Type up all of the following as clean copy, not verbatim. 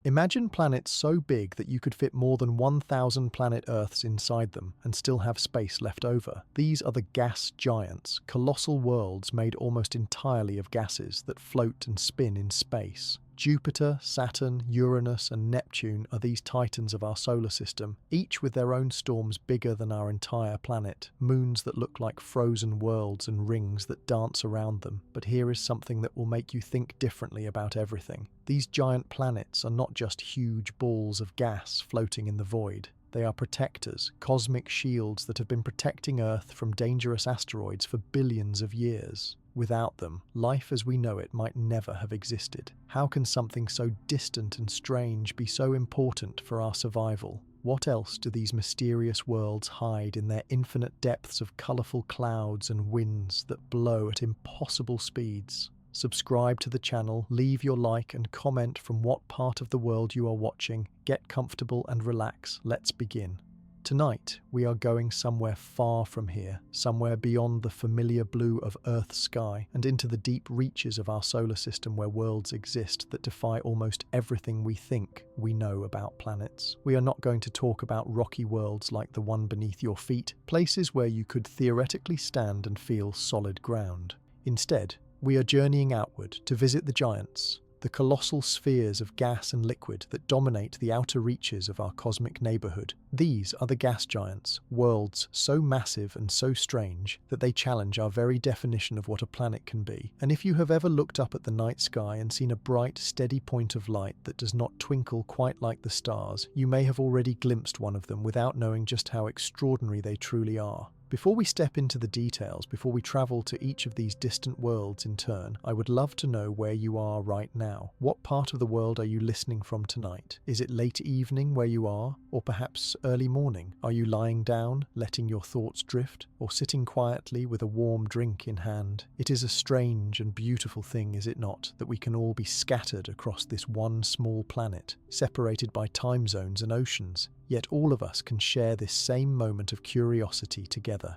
Imagine planets so big that you could fit more than 1,000 planet Earths inside them and still have space left over. These are the gas giants, colossal worlds made almost entirely of gases that float and spin in space. Jupiter, Saturn, Uranus, and Neptune are these titans of our solar system, each with their own storms bigger than our entire planet, moons that look like frozen worlds and rings that dance around them. But here is something that will make you think differently about everything. These giant planets are not just huge balls of gas floating in the void. They are protectors, cosmic shields that have been protecting Earth from dangerous asteroids for billions of years. Without them, life as we know it might never have existed. How can something so distant and strange be so important for our survival? What else do these mysterious worlds hide in their infinite depths of colourful clouds and winds that blow at impossible speeds? Subscribe to the channel, leave your like and comment from what part of the world you are watching. Get comfortable and relax. Let's begin. Tonight, we are going somewhere far from here, somewhere beyond the familiar blue of Earth's sky and into the deep reaches of our solar system where worlds exist that defy almost everything we think we know about planets. We are not going to talk about rocky worlds like the one beneath your feet, places where you could theoretically stand and feel solid ground. Instead, we are journeying outward to visit the giants, the colossal spheres of gas and liquid that dominate the outer reaches of our cosmic neighborhood. These are the gas giants, worlds so massive and so strange that they challenge our very definition of what a planet can be. And if you have ever looked up at the night sky and seen a bright, steady point of light that does not twinkle quite like the stars, you may have already glimpsed one of them without knowing just how extraordinary they truly are. Before we step into the details, before we travel to each of these distant worlds in turn, I would love to know where you are right now. What part of the world are you listening from tonight? Is it late evening where you are? Or perhaps early morning? Are you lying down, letting your thoughts drift? Or sitting quietly with a warm drink in hand? It is a strange and beautiful thing, is it not, that we can all be scattered across this one small planet, separated by time zones and oceans. Yet all of us can share this same moment of curiosity together.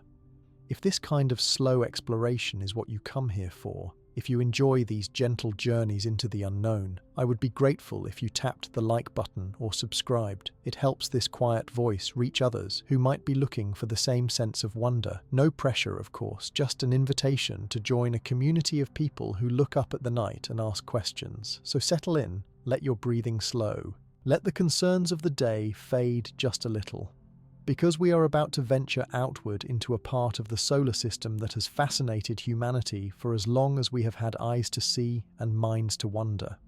If this kind of slow exploration is what you come here for, if you enjoy these gentle journeys into the unknown, I would be grateful if you tapped the like button or subscribed. It helps this quiet voice reach others who might be looking for the same sense of wonder. No pressure, of course, just an invitation to join a community of people who look up at the night and ask questions. So settle in, let your breathing slow. Let the concerns of the day fade just a little. Because we are about to venture outward into a part of the solar system that has fascinated humanity for as long as we have had eyes to see and minds to wonder.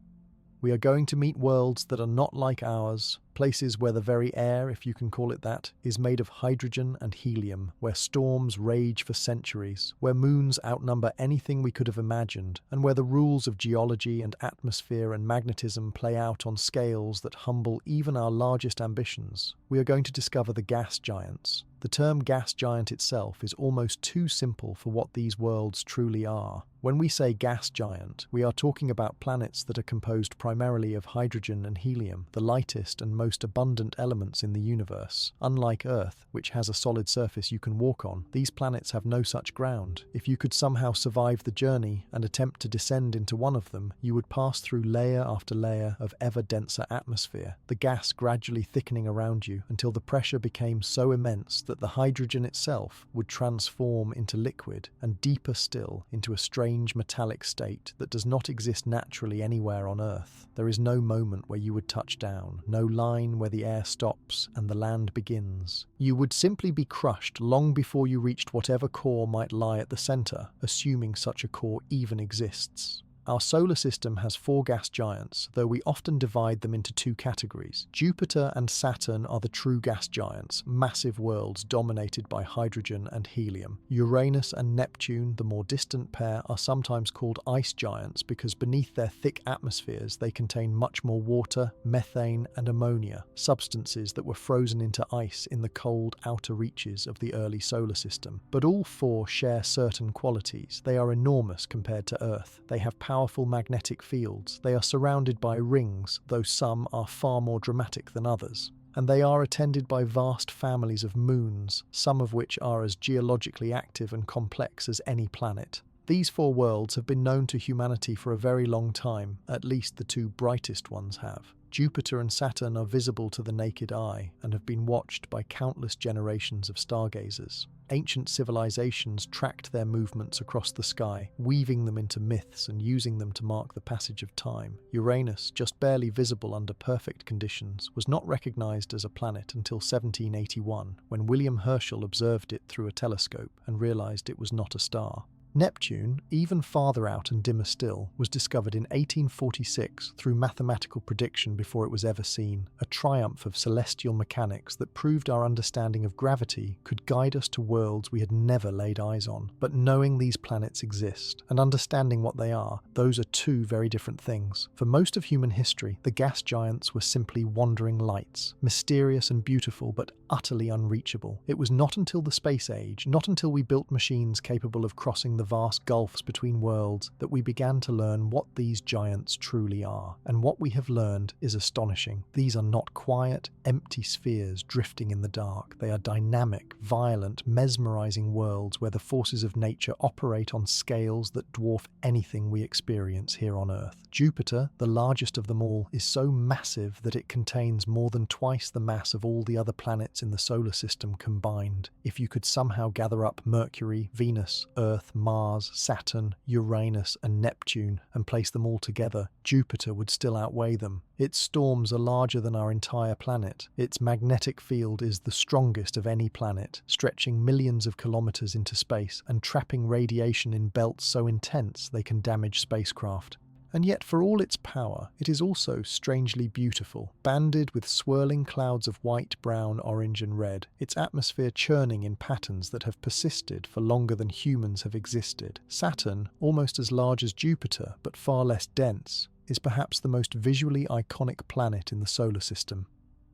We are going to meet worlds that are not like ours, places where the very air, if you can call it that, is made of hydrogen and helium, where storms rage for centuries, where moons outnumber anything we could have imagined, and where the rules of geology and atmosphere and magnetism play out on scales that humble even our largest ambitions. We are going to discover the gas giants. The term gas giant itself is almost too simple for what these worlds truly are. When we say gas giant, we are talking about planets that are composed primarily of hydrogen and helium, the lightest and most abundant elements in the universe. Unlike Earth, which has a solid surface you can walk on, these planets have no such ground. If you could somehow survive the journey and attempt to descend into one of them, you would pass through layer after layer of ever denser atmosphere, the gas gradually thickening around you until the pressure became so immense that the hydrogen itself would transform into liquid and deeper still into a strange metallic state that does not exist naturally anywhere on Earth. There is no moment where you would touch down, no line where the air stops and the land begins. You would simply be crushed long before you reached whatever core might lie at the center, assuming such a core even exists. Our solar system has 4 gas giants, though we often divide them into 2 categories. Jupiter and Saturn are the true gas giants, massive worlds dominated by hydrogen and helium. Uranus and Neptune, the more distant pair, are sometimes called ice giants because beneath their thick atmospheres they contain much more water, methane and ammonia, substances that were frozen into ice in the cold outer reaches of the early solar system. But all 4 share certain qualities. They are enormous compared to Earth. They have powerful magnetic fields. They are surrounded by rings, though some are far more dramatic than others. And they are attended by vast families of moons, some of which are as geologically active and complex as any planet. These 4 worlds have been known to humanity for a very long time, at least the 2 brightest ones have. Jupiter and Saturn are visible to the naked eye and have been watched by countless generations of stargazers. Ancient civilizations tracked their movements across the sky, weaving them into myths and using them to mark the passage of time. Uranus, just barely visible under perfect conditions, was not recognized as a planet until 1781, when William Herschel observed it through a telescope and realized it was not a star. Neptune, even farther out and dimmer still, was discovered in 1846 through mathematical prediction before it was ever seen, a triumph of celestial mechanics that proved our understanding of gravity could guide us to worlds we had never laid eyes on. But knowing these planets exist and understanding what they are, those are two very different things. For most of human history, the gas giants were simply wandering lights, mysterious and beautiful but utterly unreachable. It was not until the space age, not until we built machines capable of crossing the vast gulfs between worlds, that we began to learn what these giants truly are. And what we have learned is astonishing. These are not quiet, empty spheres drifting in the dark. They are dynamic, violent, mesmerizing worlds where the forces of nature operate on scales that dwarf anything we experience here on Earth. Jupiter, the largest of them all, is so massive that it contains more than twice the mass of all the other planets in the solar system combined. If you could somehow gather up Mercury, Venus, Earth, Mars, Saturn, Uranus, and Neptune and place them all together, Jupiter would still outweigh them. Its storms are larger than our entire planet. Its magnetic field is the strongest of any planet, stretching millions of kilometers into space and trapping radiation in belts so intense they can damage spacecraft. And yet, for all its power, it is also strangely beautiful, banded with swirling clouds of white, brown, orange and red, its atmosphere churning in patterns that have persisted for longer than humans have existed. Saturn, almost as large as Jupiter but far less dense, is perhaps the most visually iconic planet in the solar system.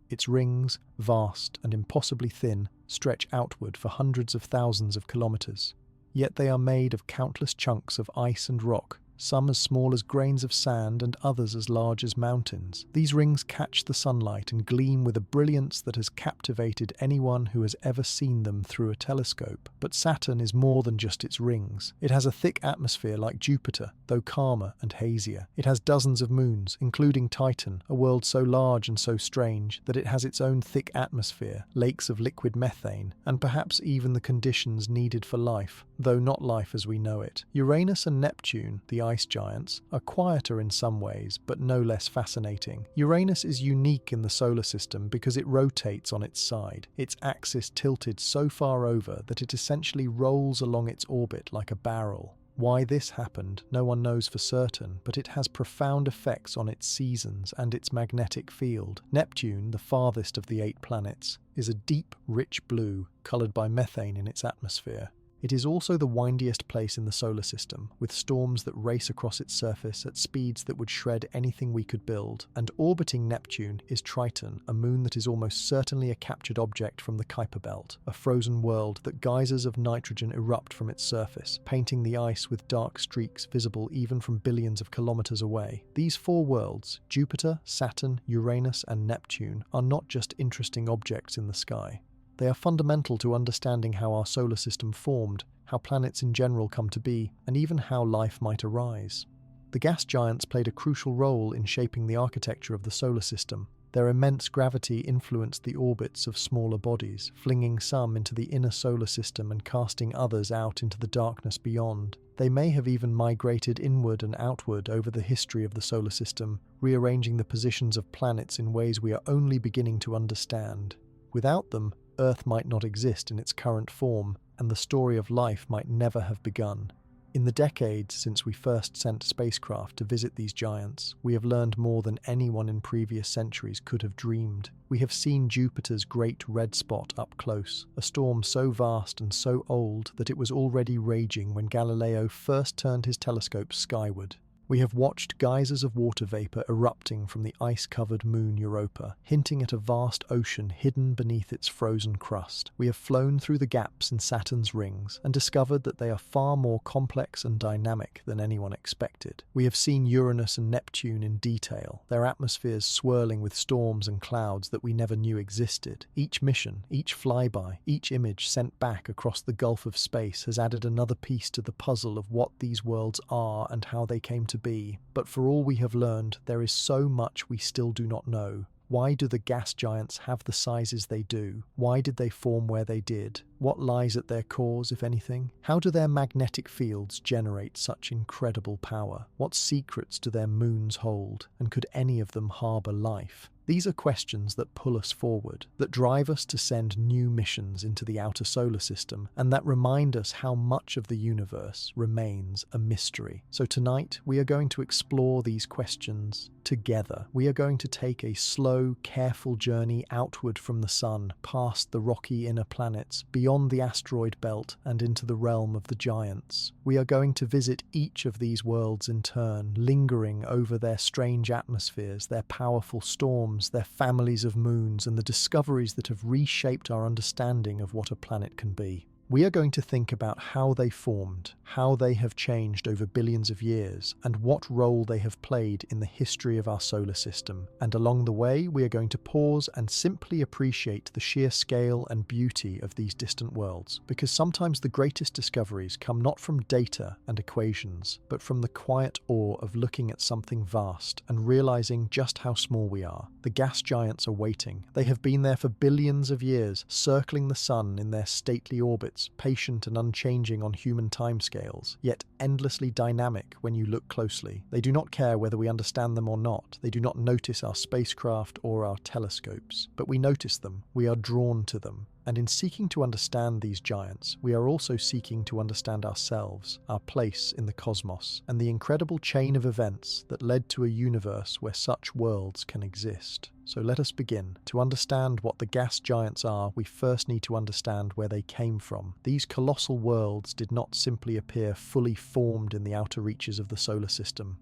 Its rings, vast and impossibly thin, stretch outward for hundreds of thousands of kilometers. Yet they are made of countless chunks of ice and rock, some as small as grains of sand and others as large as mountains. These rings catch the sunlight and gleam with a brilliance that has captivated anyone who has ever seen them through a telescope. But Saturn is more than just its rings. It has a thick atmosphere like Jupiter, though calmer and hazier. It has dozens of moons, including Titan, a world so large and so strange that it has its own thick atmosphere, lakes of liquid methane, and perhaps even the conditions needed for life, though not life as we know it. Uranus and Neptune, the ice giants, are quieter in some ways, but no less fascinating. Uranus is unique in the solar system because it rotates on its side, its axis tilted so far over that it essentially rolls along its orbit like a barrel. Why this happened, no one knows for certain, but it has profound effects on its seasons and its magnetic field. Neptune, the farthest of the 8 planets, is a deep, rich blue, coloured by methane in its atmosphere. It is also the windiest place in the solar system, with storms that race across its surface at speeds that would shred anything we could build. And orbiting Neptune is Triton, a moon that is almost certainly a captured object from the Kuiper Belt, a frozen world that geysers of nitrogen erupt from its surface, painting the ice with dark streaks visible even from billions of kilometers away. These 4 worlds, Jupiter, Saturn, Uranus, and Neptune, are not just interesting objects in the sky. They are fundamental to understanding how our solar system formed, how planets in general come to be, and even how life might arise. The gas giants played a crucial role in shaping the architecture of the solar system. Their immense gravity influenced the orbits of smaller bodies, flinging some into the inner solar system and casting others out into the darkness beyond. They may have even migrated inward and outward over the history of the solar system, rearranging the positions of planets in ways we are only beginning to understand. Without them, Earth might not exist in its current form, and the story of life might never have begun. In the decades since we first sent spacecraft to visit these giants, we have learned more than anyone in previous centuries could have dreamed. We have seen Jupiter's great red spot up close, a storm so vast and so old that it was already raging when Galileo first turned his telescope skyward. We have watched geysers of water vapour erupting from the ice-covered moon Europa, hinting at a vast ocean hidden beneath its frozen crust. We have flown through the gaps in Saturn's rings and discovered that they are far more complex and dynamic than anyone expected. We have seen Uranus and Neptune in detail, their atmospheres swirling with storms and clouds that we never knew existed. Each mission, each flyby, each image sent back across the gulf of space has added another piece to the puzzle of what these worlds are and how they came to to be, but for all we have learned, there is so much we still do not know. Why do the gas giants have the sizes they do? Why did they form where they did? What lies at their cores, if anything? How do their magnetic fields generate such incredible power? What secrets do their moons hold, and could any of them harbour life? These are questions that pull us forward, that drive us to send new missions into the outer solar system, and that remind us how much of the universe remains a mystery. So tonight, we are going to explore these questions together. We are going to take a slow, careful journey outward from the sun, past the rocky inner planets, beyond the asteroid belt, and into the realm of the giants. We are going to visit each of these worlds in turn, lingering over their strange atmospheres, their powerful storms, their families of moons, and the discoveries that have reshaped our understanding of what a planet can be. We are going to think about how they formed, how they have changed over billions of years, and what role they have played in the history of our solar system. And along the way, we are going to pause and simply appreciate the sheer scale and beauty of these distant worlds, because sometimes the greatest discoveries come not from data and equations, but from the quiet awe of looking at something vast and realizing just how small we are. The gas giants are waiting. They have been there for billions of years, circling the sun in their stately orbits, patient and unchanging on human timescales, yet endlessly dynamic when you look closely. They do not care whether we understand them or not. They do not notice our spacecraft or our telescopes, but we notice them. We are drawn to them. And in seeking to understand these giants, we are also seeking to understand ourselves, our place in the cosmos, and the incredible chain of events that led to a universe where such worlds can exist. So let us begin. To understand what the gas giants are, we first need to understand where they came from. These colossal worlds did not simply appear fully formed in the outer reaches of the solar system.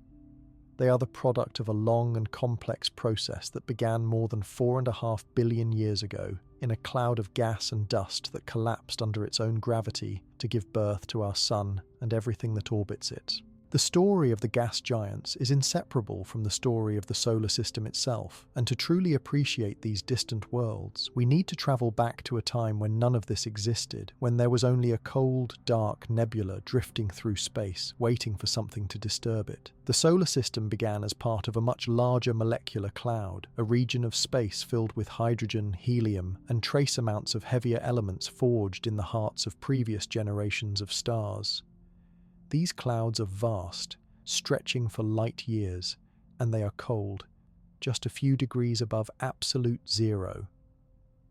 They are the product of a long and complex process that began more than 4.5 billion years ago in a cloud of gas and dust that collapsed under its own gravity to give birth to our sun and everything that orbits it. The story of the gas giants is inseparable from the story of the solar system itself, and to truly appreciate these distant worlds, we need to travel back to a time when none of this existed, when there was only a cold, dark nebula drifting through space, waiting for something to disturb it. The solar system began as part of a much larger molecular cloud, a region of space filled with hydrogen, helium, and trace amounts of heavier elements forged in the hearts of previous generations of stars. These clouds are vast, stretching for light years, and they are cold, just a few degrees above absolute zero.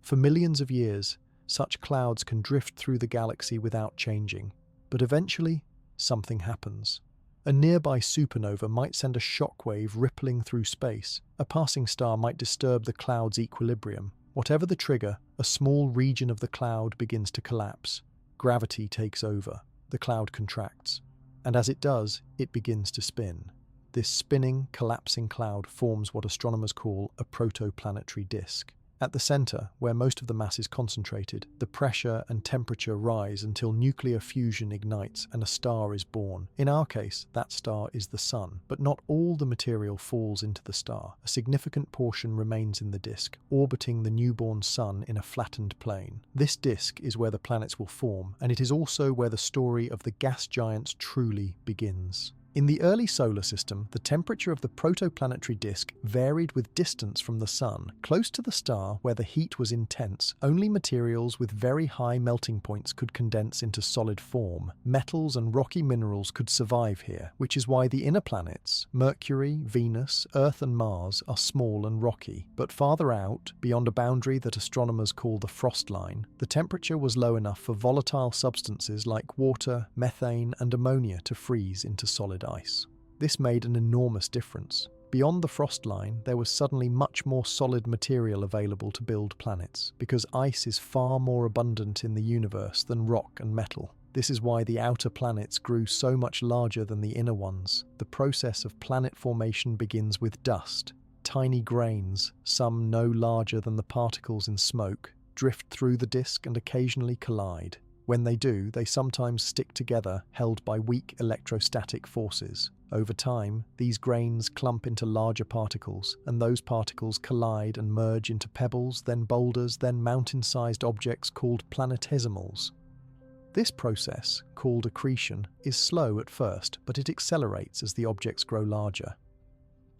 For millions of years, such clouds can drift through the galaxy without changing, but eventually, something happens. A nearby supernova might send a shockwave rippling through space. A passing star might disturb the cloud's equilibrium. Whatever the trigger, a small region of the cloud begins to collapse. Gravity takes over. The cloud contracts, and as it does, it begins to spin. This spinning, collapsing cloud forms what astronomers call a protoplanetary disk. At the center, where most of the mass is concentrated, the pressure and temperature rise until nuclear fusion ignites and a star is born. In our case, that star is the Sun, but not all the material falls into the star. A significant portion remains in the disk, orbiting the newborn Sun in a flattened plane. This disk is where the planets will form, and it is also where the story of the gas giants truly begins. In the early solar system, the temperature of the protoplanetary disk varied with distance from the Sun. Close to the star, where the heat was intense, only materials with very high melting points could condense into solid form. Metals and rocky minerals could survive here, which is why the inner planets, Mercury, Venus, Earth and Mars, are small and rocky. But farther out, beyond a boundary that astronomers call the frost line, the temperature was low enough for volatile substances like water, methane and ammonia to freeze into solid ice. This made an enormous difference. Beyond the frost line, there was suddenly much more solid material available to build planets, because ice is far more abundant in the universe than rock and metal. This is why the outer planets grew so much larger than the inner ones. The process of planet formation begins with dust. Tiny grains, some no larger than the particles in smoke, drift through the disk and occasionally collide. When they do, they sometimes stick together, held by weak electrostatic forces. Over time, these grains clump into larger particles, and those particles collide and merge into pebbles, then boulders, then mountain-sized objects called planetesimals. This process, called accretion, is slow at first, but it accelerates as the objects grow larger.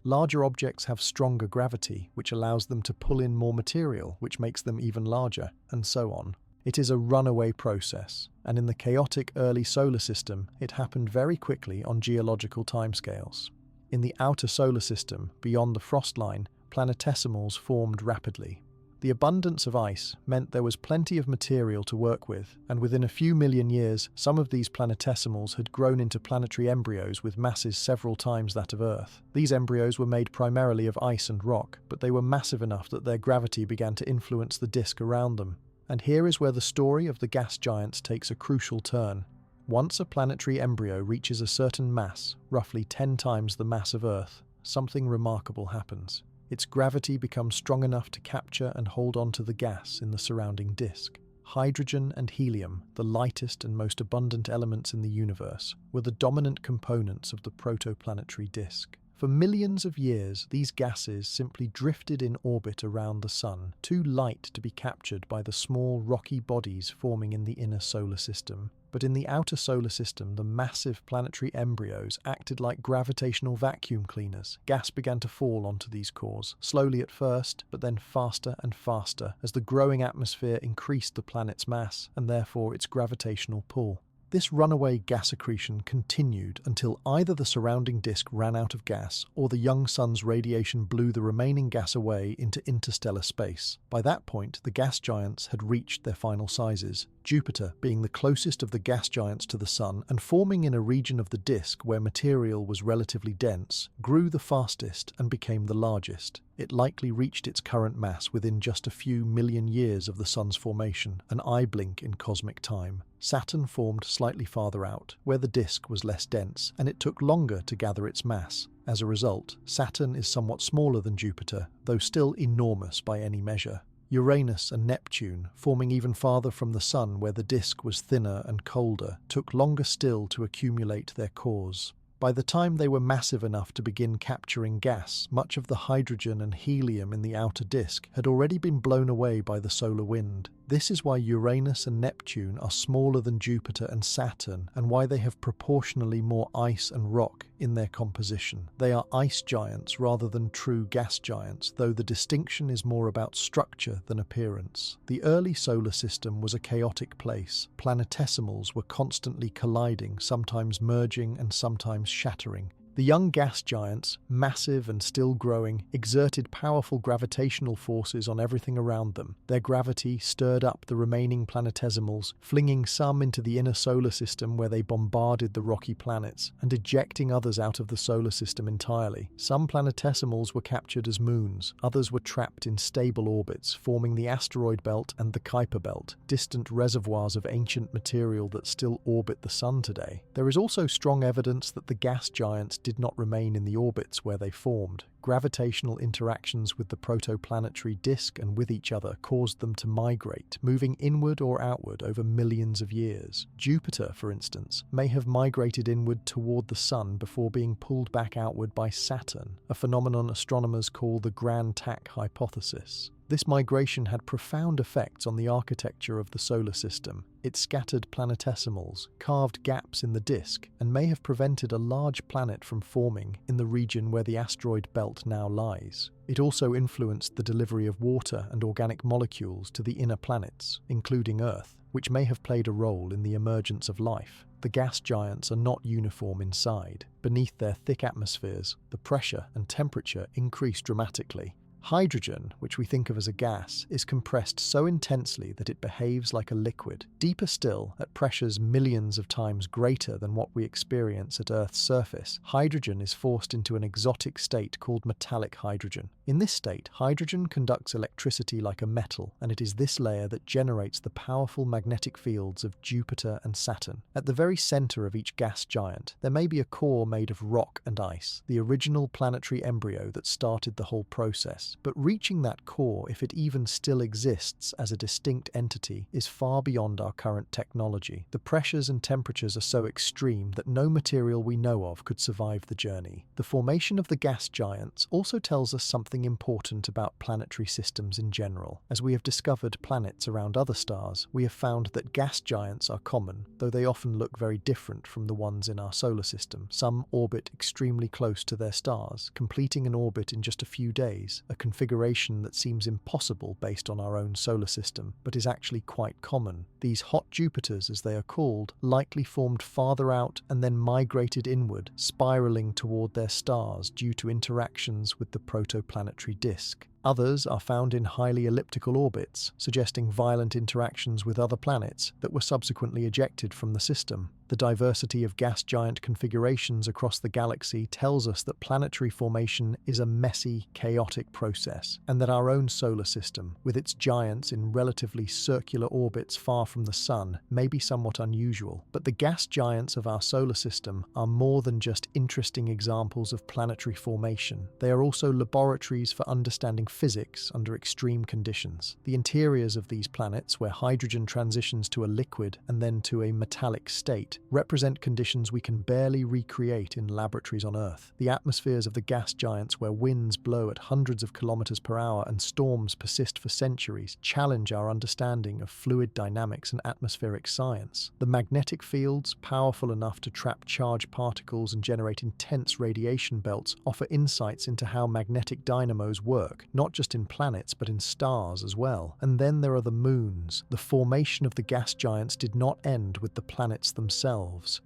Larger objects have stronger gravity, which allows them to pull in more material, which makes them even larger, and so on. It is a runaway process, and in the chaotic early solar system, it happened very quickly on geological timescales. In the outer solar system, beyond the frost line, planetesimals formed rapidly. The abundance of ice meant there was plenty of material to work with, and within a few million years, some of these planetesimals had grown into planetary embryos with masses several times that of Earth. These embryos were made primarily of ice and rock, but they were massive enough that their gravity began to influence the disk around them. And here is where the story of the gas giants takes a crucial turn. Once a planetary embryo reaches a certain mass, roughly 10 times the mass of Earth, something remarkable happens. Its gravity becomes strong enough to capture and hold on to the gas in the surrounding disk. Hydrogen and helium, the lightest and most abundant elements in the universe, were the dominant components of the protoplanetary disk. For millions of years, these gases simply drifted in orbit around the Sun, too light to be captured by the small rocky bodies forming in the inner solar system. But in the outer solar system, the massive planetary embryos acted like gravitational vacuum cleaners. Gas began to fall onto these cores, slowly at first, but then faster and faster, as the growing atmosphere increased the planet's mass, and therefore its gravitational pull. This runaway gas accretion continued until either the surrounding disk ran out of gas or the young sun's radiation blew the remaining gas away into interstellar space. By that point, the gas giants had reached their final sizes, Jupiter being the closest of the gas giants to the Sun and forming in a region of the disk where material was relatively dense, grew the fastest and became the largest. It likely reached its current mass within just a few million years of the Sun's formation, an eye blink in cosmic time. Saturn formed slightly farther out, where the disk was less dense, and it took longer to gather its mass. As a result, Saturn is somewhat smaller than Jupiter, though still enormous by any measure. Uranus and Neptune, forming even farther from the Sun where the disk was thinner and colder, took longer still to accumulate their cores. By the time they were massive enough to begin capturing gas, much of the hydrogen and helium in the outer disk had already been blown away by the solar wind. This is why Uranus and Neptune are smaller than Jupiter and Saturn, and why they have proportionally more ice and rock in their composition. They are ice giants rather than true gas giants, though the distinction is more about structure than appearance. The early solar system was a chaotic place. Planetesimals were constantly colliding, sometimes merging and sometimes shattering. The young gas giants, massive and still growing, exerted powerful gravitational forces on everything around them. Their gravity stirred up the remaining planetesimals, flinging some into the inner solar system where they bombarded the rocky planets, and ejecting others out of the solar system entirely. Some planetesimals were captured as moons, others were trapped in stable orbits, forming the asteroid belt and the Kuiper belt, distant reservoirs of ancient material that still orbit the Sun today. There is also strong evidence that the gas giants did not remain in the orbits where they formed. Gravitational interactions with the protoplanetary disk and with each other caused them to migrate, moving inward or outward over millions of years. Jupiter, for instance, may have migrated inward toward the Sun before being pulled back outward by Saturn, a phenomenon astronomers call the Grand Tack hypothesis. This migration had profound effects on the architecture of the solar system. It scattered planetesimals, carved gaps in the disk, and may have prevented a large planet from forming in the region where the asteroid belt now lies. It also influenced the delivery of water and organic molecules to the inner planets, including Earth, which may have played a role in the emergence of life. The gas giants are not uniform inside. Beneath their thick atmospheres, the pressure and temperature increase dramatically. Hydrogen, which we think of as a gas, is compressed so intensely that it behaves like a liquid. Deeper still, at pressures millions of times greater than what we experience at Earth's surface, hydrogen is forced into an exotic state called metallic hydrogen. In this state, hydrogen conducts electricity like a metal, and it is this layer that generates the powerful magnetic fields of Jupiter and Saturn. At the very center of each gas giant, there may be a core made of rock and ice, the original planetary embryo that started the whole process. planets, but reaching that core, if it even still exists as a distinct entity, is far beyond our current technology. The pressures and temperatures are so extreme that no material we know of could survive the journey. The formation of the gas giants also tells us something important about planetary systems in general. As we have discovered planets around other stars, we have found that gas giants are common, though they often look very different from the ones in our solar system. Some orbit extremely close to their stars, completing an orbit in just a few days, a configuration that seems impossible based on our own solar system, but is actually quite common. These hot Jupiters, as they are called, likely formed farther out and then migrated inward, spiraling toward their stars due to interactions with the protoplanetary disk. Others are found in highly elliptical orbits, suggesting violent interactions with other planets that were subsequently ejected from the system. The diversity of gas giant configurations across the galaxy tells us that planetary formation is a messy, chaotic process, and that our own solar system, with its giants in relatively circular orbits far from the Sun, may be somewhat unusual. But the gas giants of our solar system are more than just interesting examples of planetary formation. They are also laboratories for understanding physics under extreme conditions. The interiors of these planets, where hydrogen transitions to a liquid and then to a metallic state, represent conditions we can barely recreate in laboratories on Earth. The atmospheres of the gas giants, where winds blow at hundreds of kilometers per hour and storms persist for centuries, challenge our understanding of fluid dynamics and atmospheric science. The magnetic fields, powerful enough to trap charged particles and generate intense radiation belts, offer insights into how magnetic dynamos work, not just in planets but in stars as well. And then there are the moons. The formation of the gas giants did not end with the planets themselves.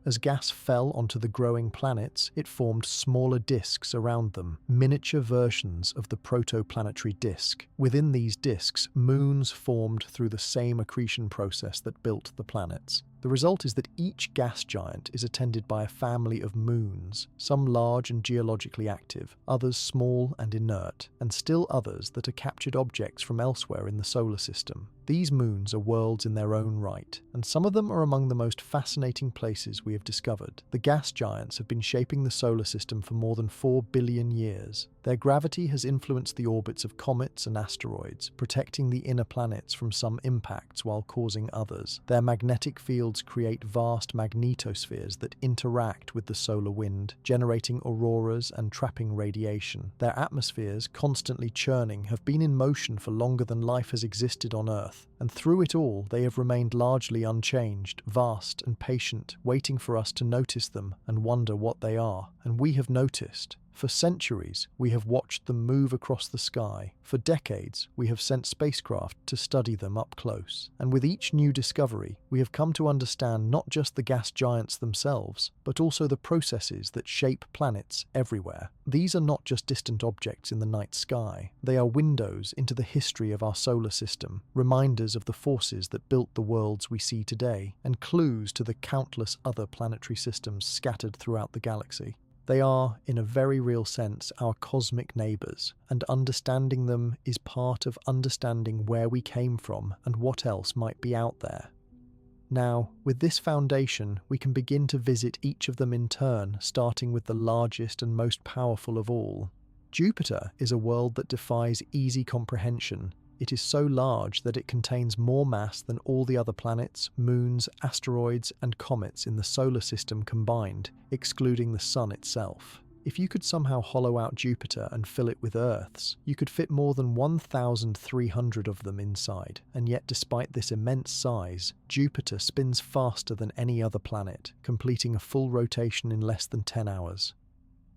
As gas fell onto the growing planets, it formed smaller disks around them, miniature versions of the protoplanetary disk. Within these disks, moons formed through the same accretion process that built the planets. The result is that each gas giant is attended by a family of moons, some large and geologically active, others small and inert, and still others that are captured objects from elsewhere in the solar system. These moons are worlds in their own right, and some of them are among the most fascinating places we have discovered. The gas giants have been shaping the solar system for more than 4 billion years. Their gravity has influenced the orbits of comets and asteroids, protecting the inner planets from some impacts while causing others. Their magnetic fields create vast magnetospheres that interact with the solar wind, generating auroras and trapping radiation. Their atmospheres, constantly churning, have been in motion for longer than life has existed on Earth, and through it all they have remained largely unchanged, vast and patient, waiting for us to notice them and wonder what they are. And we have noticed. For centuries, we have watched them move across the sky. For decades, we have sent spacecraft to study them up close. And with each new discovery, we have come to understand not just the gas giants themselves, but also the processes that shape planets everywhere. These are not just distant objects in the night sky. They are windows into the history of our solar system, reminders of the forces that built the worlds we see today, and clues to the countless other planetary systems scattered throughout the galaxy. They are, in a very real sense, our cosmic neighbours, and understanding them is part of understanding where we came from and what else might be out there. Now, with this foundation, we can begin to visit each of them in turn, starting with the largest and most powerful of all. Jupiter is a world that defies easy comprehension. It is so large that it contains more mass than all the other planets, moons, asteroids, and comets in the solar system combined, excluding the Sun itself. If you could somehow hollow out Jupiter and fill it with Earths, you could fit more than 1,300 of them inside. And yet, despite this immense size, Jupiter spins faster than any other planet, completing a full rotation in less than 10 hours.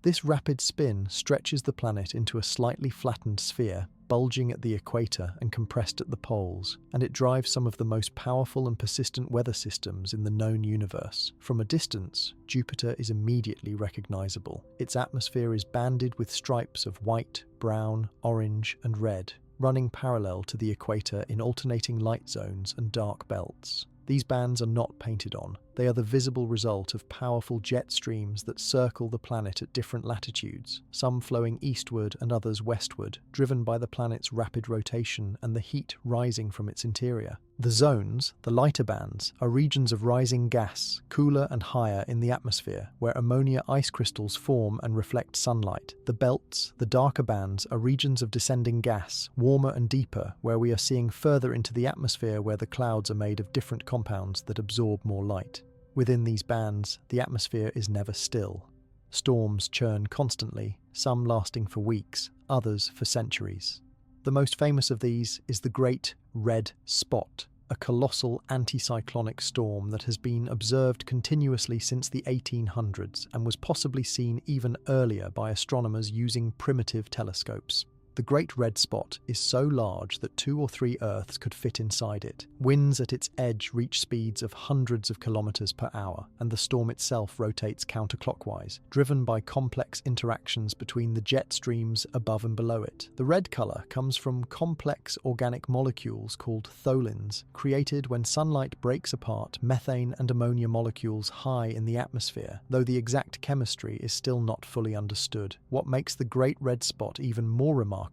This rapid spin stretches the planet into a slightly flattened sphere, bulging at the equator and compressed at the poles, and it drives some of the most powerful and persistent weather systems in the known universe. From a distance, Jupiter is immediately recognizable. Its atmosphere is banded with stripes of white, brown, orange, and red, running parallel to the equator in alternating light zones and dark belts. These bands are not painted on. They are the visible result of powerful jet streams that circle the planet at different latitudes, some flowing eastward and others westward, driven by the planet's rapid rotation and the heat rising from its interior. The zones, the lighter bands, are regions of rising gas, cooler and higher in the atmosphere, where ammonia ice crystals form and reflect sunlight. The belts, the darker bands, are regions of descending gas, warmer and deeper, where we are seeing further into the atmosphere where the clouds are made of different compounds that absorb more light. Within these bands, the atmosphere is never still. Storms churn constantly, some lasting for weeks, others for centuries. The most famous of these is the Great Red Spot, a colossal anticyclonic storm that has been observed continuously since the 1800s and was possibly seen even earlier by astronomers using primitive telescopes. The Great Red Spot is so large that 2 or 3 Earths could fit inside it. Winds at its edge reach speeds of hundreds of kilometers per hour, and the storm itself rotates counterclockwise, driven by complex interactions between the jet streams above and below it. The red color comes from complex organic molecules called tholins, created when sunlight breaks apart methane and ammonia molecules high in the atmosphere, though the exact chemistry is still not fully understood. What makes the Great Red Spot even more remarkable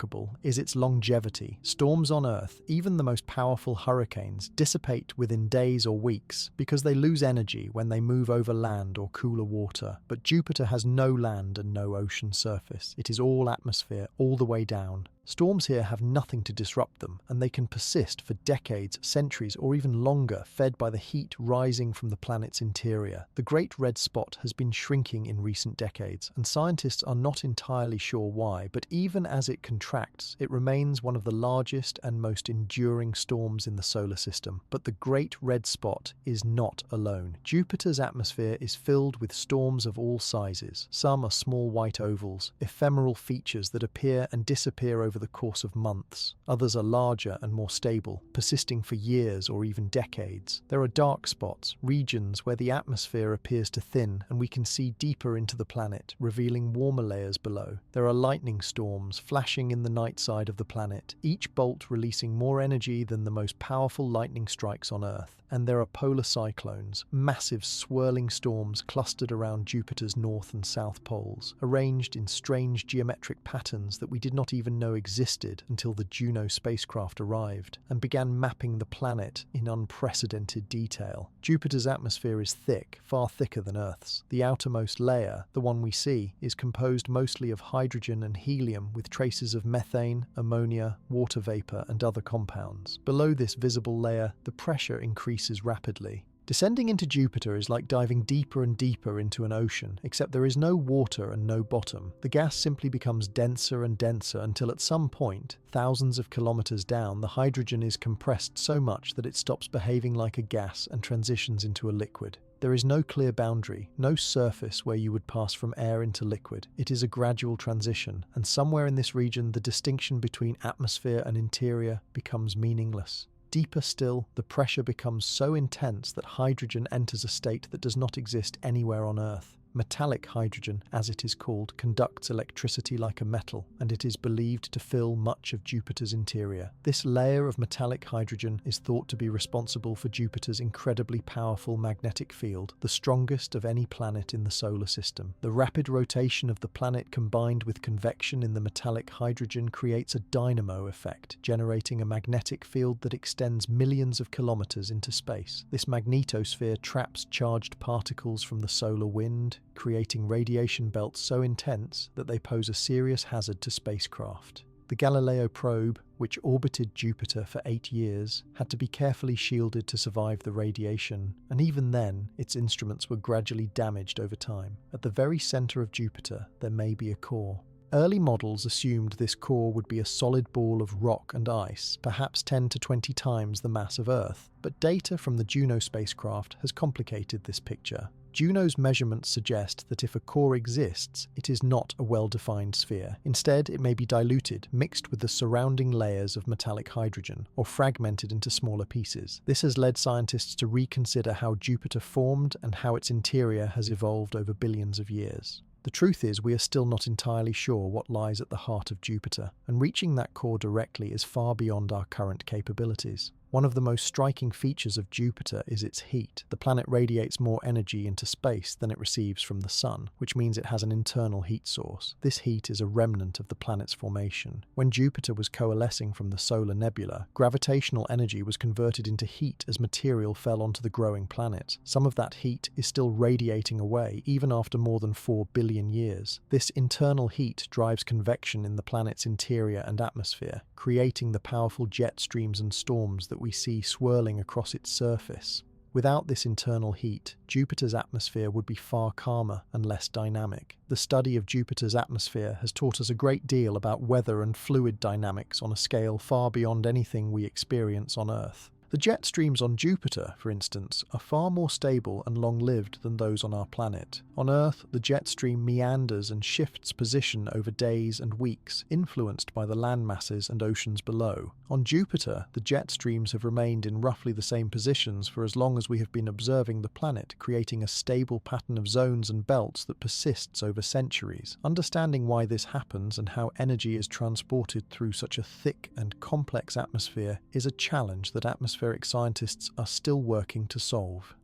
is its longevity. Storms on Earth, even the most powerful hurricanes, dissipate within days or weeks because they lose energy when they move over land or cooler water. But Jupiter has no land and no ocean surface. It is all atmosphere, all the way down. Storms here have nothing to disrupt them, and they can persist for decades, centuries, or even longer, fed by the heat rising from the planet's interior. The Great Red Spot has been shrinking in recent decades, and scientists are not entirely sure why, but even as it contracts, it remains one of the largest and most enduring storms in the solar system. But the Great Red Spot is not alone. Jupiter's atmosphere is filled with storms of all sizes. Some are small white ovals, ephemeral features that appear and disappear over the course of months. Others are larger and more stable, persisting for years or even decades. There are dark spots, regions where the atmosphere appears to thin and we can see deeper into the planet, revealing warmer layers below. There are lightning storms flashing in the night side of the planet, each bolt releasing more energy than the most powerful lightning strikes on Earth. And there are polar cyclones, massive swirling storms clustered around Jupiter's north and south poles, arranged in strange geometric patterns that we did not even know existed until the Juno spacecraft arrived and began mapping the planet in unprecedented detail. Jupiter's atmosphere is thick, far thicker than Earth's. The outermost layer, the one we see, is composed mostly of hydrogen and helium with traces of methane, ammonia, water vapor, and other compounds. Below this visible layer, the pressure increases rapidly. Descending into Jupiter is like diving deeper and deeper into an ocean, except there is no water and no bottom. The gas simply becomes denser and denser until at some point, thousands of kilometers down, the hydrogen is compressed so much that it stops behaving like a gas and transitions into a liquid. There is no clear boundary, no surface where you would pass from air into liquid. It is a gradual transition, and somewhere in this region the distinction between atmosphere and interior becomes meaningless. Deeper still, the pressure becomes so intense that hydrogen enters a state that does not exist anywhere on Earth. Metallic hydrogen, as it is called, conducts electricity like a metal, and it is believed to fill much of Jupiter's interior. This layer of metallic hydrogen is thought to be responsible for Jupiter's incredibly powerful magnetic field, the strongest of any planet in the solar system. The rapid rotation of the planet combined with convection in the metallic hydrogen creates a dynamo effect, generating a magnetic field that extends millions of kilometers into space. This magnetosphere traps charged particles from the solar wind, creating radiation belts so intense that they pose a serious hazard to spacecraft. The Galileo probe, which orbited Jupiter for 8 years, had to be carefully shielded to survive the radiation, and even then, its instruments were gradually damaged over time. At the very center of Jupiter, there may be a core. Early models assumed this core would be a solid ball of rock and ice, perhaps 10 to 20 times the mass of Earth, but data from the Juno spacecraft has complicated this picture. Juno's measurements suggest that if a core exists, it is not a well-defined sphere. Instead, it may be diluted, mixed with the surrounding layers of metallic hydrogen, or fragmented into smaller pieces. This has led scientists to reconsider how Jupiter formed and how its interior has evolved over billions of years. The truth is, we are still not entirely sure what lies at the heart of Jupiter, and reaching that core directly is far beyond our current capabilities. One of the most striking features of Jupiter is its heat. The planet radiates more energy into space than it receives from the Sun, which means it has an internal heat source. This heat is a remnant of the planet's formation. When Jupiter was coalescing from the solar nebula, gravitational energy was converted into heat as material fell onto the growing planet. Some of that heat is still radiating away, even after more than 4 billion years. This internal heat drives convection in the planet's interior and atmosphere, creating the powerful jet streams and storms that we see swirling across its surface. Without this internal heat, Jupiter's atmosphere would be far calmer and less dynamic. The study of Jupiter's atmosphere has taught us a great deal about weather and fluid dynamics on a scale far beyond anything we experience on Earth. The jet streams on Jupiter, for instance, are far more stable and long-lived than those on our planet. On Earth, the jet stream meanders and shifts position over days and weeks, influenced by the land masses and oceans below. On Jupiter, the jet streams have remained in roughly the same positions for as long as we have been observing the planet, creating a stable pattern of zones and belts that persists over centuries. Understanding why this happens and how energy is transported through such a thick and complex atmosphere is a challenge that atmospheric scientists are still working to solve.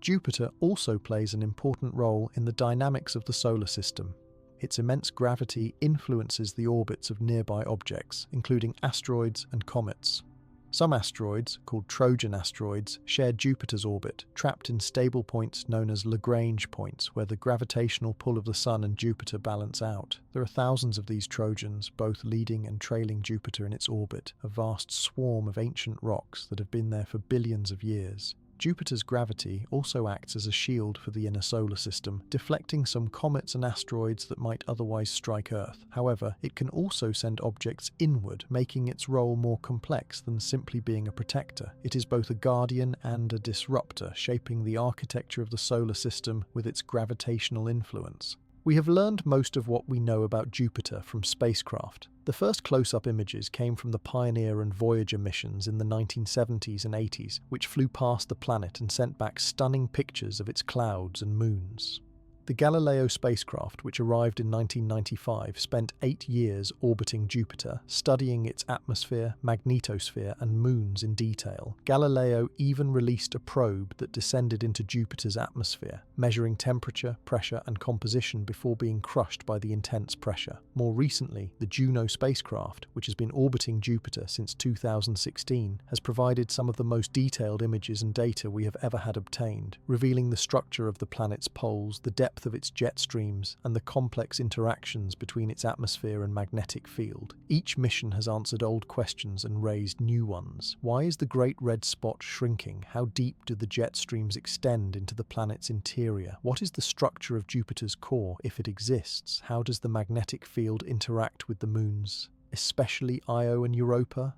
Jupiter also plays an important role in the dynamics of the solar system. Its immense gravity influences the orbits of nearby objects, including asteroids and comets. Some asteroids, called Trojan asteroids, share Jupiter's orbit, trapped in stable points known as Lagrange points, where the gravitational pull of the Sun and Jupiter balance out. There are thousands of these Trojans, both leading and trailing Jupiter in its orbit, a vast swarm of ancient rocks that have been there for billions of years. Jupiter's gravity also acts as a shield for the inner solar system, deflecting some comets and asteroids that might otherwise strike Earth. However, it can also send objects inward, making its role more complex than simply being a protector. It is both a guardian and a disruptor, shaping the architecture of the solar system with its gravitational influence. We have learned most of what we know about Jupiter from spacecraft. The first close-up images came from the Pioneer and Voyager missions in the 1970s and 80s, which flew past the planet and sent back stunning pictures of its clouds and moons. The Galileo spacecraft, which arrived in 1995, spent 8 years orbiting Jupiter, studying its atmosphere, magnetosphere, and moons in detail. Galileo even released a probe that descended into Jupiter's atmosphere, measuring temperature, pressure, and composition before being crushed by the intense pressure. More recently, the Juno spacecraft, which has been orbiting Jupiter since 2016, has provided some of the most detailed images and data we have ever had obtained, revealing the structure of the planet's poles, the depth of its jet streams, and the complex interactions between its atmosphere and magnetic field. Each mission has answered old questions and raised new ones. Why is the Great Red Spot shrinking? How deep do the jet streams extend into the planet's interior? What is the structure of Jupiter's core, if it exists? How does the magnetic field interact with the moons, especially Io and Europa?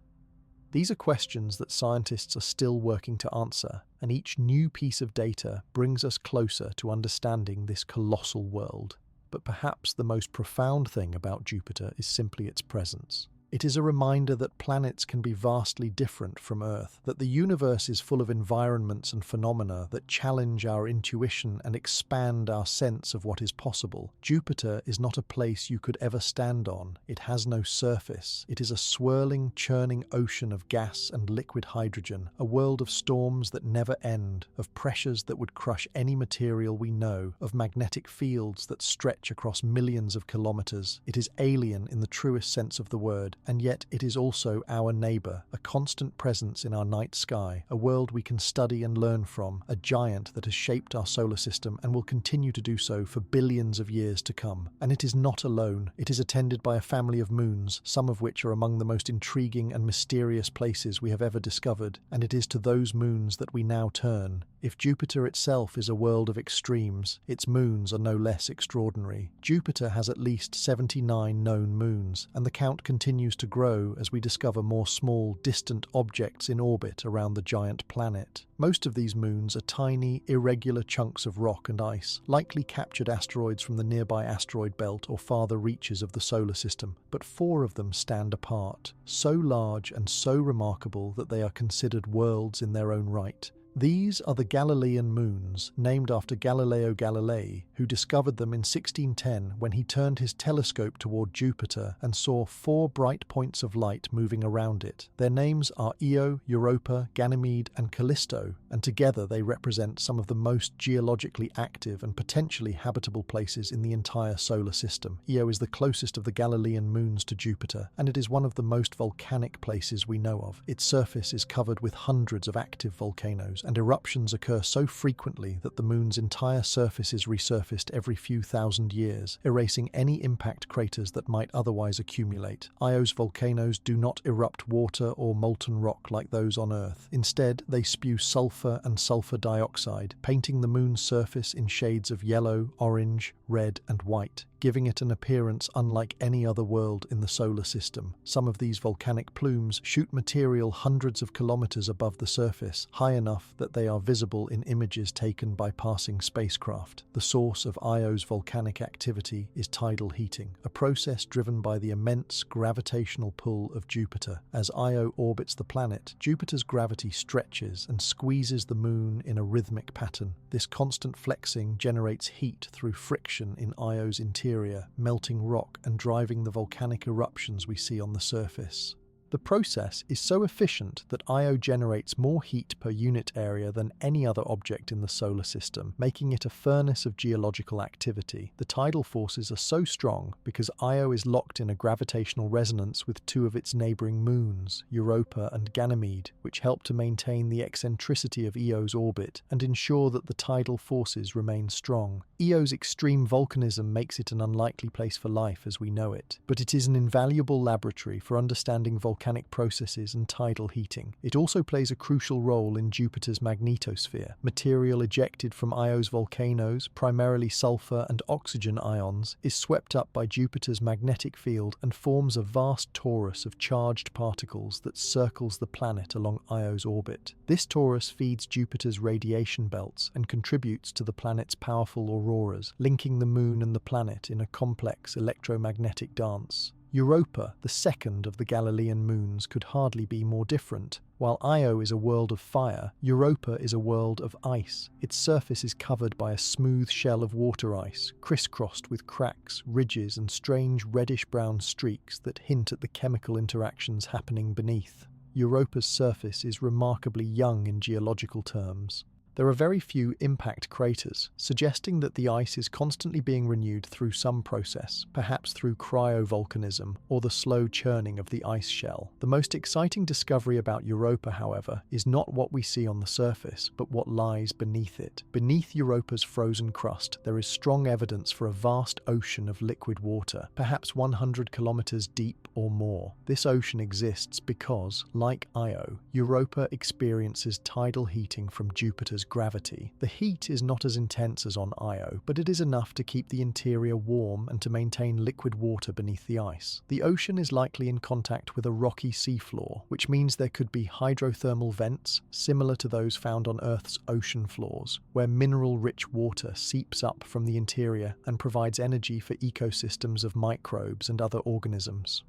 These are questions that scientists are still working to answer, and each new piece of data brings us closer to understanding this colossal world. But perhaps the most profound thing about Jupiter is simply its presence. It is a reminder that planets can be vastly different from Earth, that the universe is full of environments and phenomena that challenge our intuition and expand our sense of what is possible. Jupiter is not a place you could ever stand on. It has no surface. It is a swirling, churning ocean of gas and liquid hydrogen, a world of storms that never end, of pressures that would crush any material we know, of magnetic fields that stretch across millions of kilometers. It is alien in the truest sense of the word, and yet it is also our neighbour, a constant presence in our night sky, a world we can study and learn from, a giant that has shaped our solar system and will continue to do so for billions of years to come. And it is not alone. It is attended by a family of moons, some of which are among the most intriguing and mysterious places we have ever discovered, and it is to those moons that we now turn. If Jupiter itself is a world of extremes, its moons are no less extraordinary. Jupiter has at least 79 known moons, and the count continues to grow as we discover more small, distant objects in orbit around the giant planet. Most of these moons are tiny, irregular chunks of rock and ice, likely captured asteroids from the nearby asteroid belt or farther reaches of the solar system, but 4 of them stand apart, so large and so remarkable that they are considered worlds in their own right. These are the Galilean moons, named after Galileo Galilei, who discovered them in 1610 when he turned his telescope toward Jupiter and saw 4 bright points of light moving around it. Their names are Io, Europa, Ganymede, and Callisto, and together they represent some of the most geologically active and potentially habitable places in the entire solar system. Io is the closest of the Galilean moons to Jupiter, and it is one of the most volcanic places we know of. Its surface is covered with hundreds of active volcanoes, and eruptions occur so frequently that the moon's entire surface is resurfaced every few thousand years, erasing any impact craters that might otherwise accumulate. Io's volcanoes do not erupt water or molten rock like those on Earth. Instead, they spew sulfur and sulfur dioxide, painting the moon's surface in shades of yellow, orange, red, and white, giving it an appearance unlike any other world in the solar system. Some of these volcanic plumes shoot material hundreds of kilometers above the surface, high enough that they are visible in images taken by passing spacecraft. The source of Io's volcanic activity is tidal heating, a process driven by the immense gravitational pull of Jupiter. As Io orbits the planet, Jupiter's gravity stretches and squeezes the moon in a rhythmic pattern. This constant flexing generates heat through friction in Io's interior, melting rock and driving the volcanic eruptions we see on the surface. The process is so efficient that Io generates more heat per unit area than any other object in the solar system, making it a furnace of geological activity. The tidal forces are so strong because Io is locked in a gravitational resonance with 2 of its neighboring moons, Europa and Ganymede, which help to maintain the eccentricity of Io's orbit and ensure that the tidal forces remain strong. Io's extreme volcanism makes it an unlikely place for life as we know it, but it is an invaluable laboratory for understanding volcanic processes and tidal heating. It also plays a crucial role in Jupiter's magnetosphere. Material ejected from Io's volcanoes, primarily sulfur and oxygen ions, is swept up by Jupiter's magnetic field and forms a vast torus of charged particles that circles the planet along Io's orbit. This torus feeds Jupiter's radiation belts and contributes to the planet's powerful auroras, linking the moon and the planet in a complex electromagnetic dance. Europa, the second of the Galilean moons, could hardly be more different. While Io is a world of fire, Europa is a world of ice. Its surface is covered by a smooth shell of water ice, crisscrossed with cracks, ridges, and strange reddish-brown streaks that hint at the chemical interactions happening beneath. Europa's surface is remarkably young in geological terms. There are very few impact craters, suggesting that the ice is constantly being renewed through some process, perhaps through cryovolcanism or the slow churning of the ice shell. The most exciting discovery about Europa, however, is not what we see on the surface, but what lies beneath it. Beneath Europa's frozen crust, there is strong evidence for a vast ocean of liquid water, perhaps 100 kilometers deep or more. This ocean exists because, like Io, Europa experiences tidal heating from Jupiter's gravity. The heat is not as intense as on Io, but it is enough to keep the interior warm and to maintain liquid water beneath the ice. The ocean is likely in contact with a rocky seafloor, which means there could be hydrothermal vents similar to those found on Earth's ocean floors, where mineral-rich water seeps up from the interior and provides energy for ecosystems of microbes and other organisms.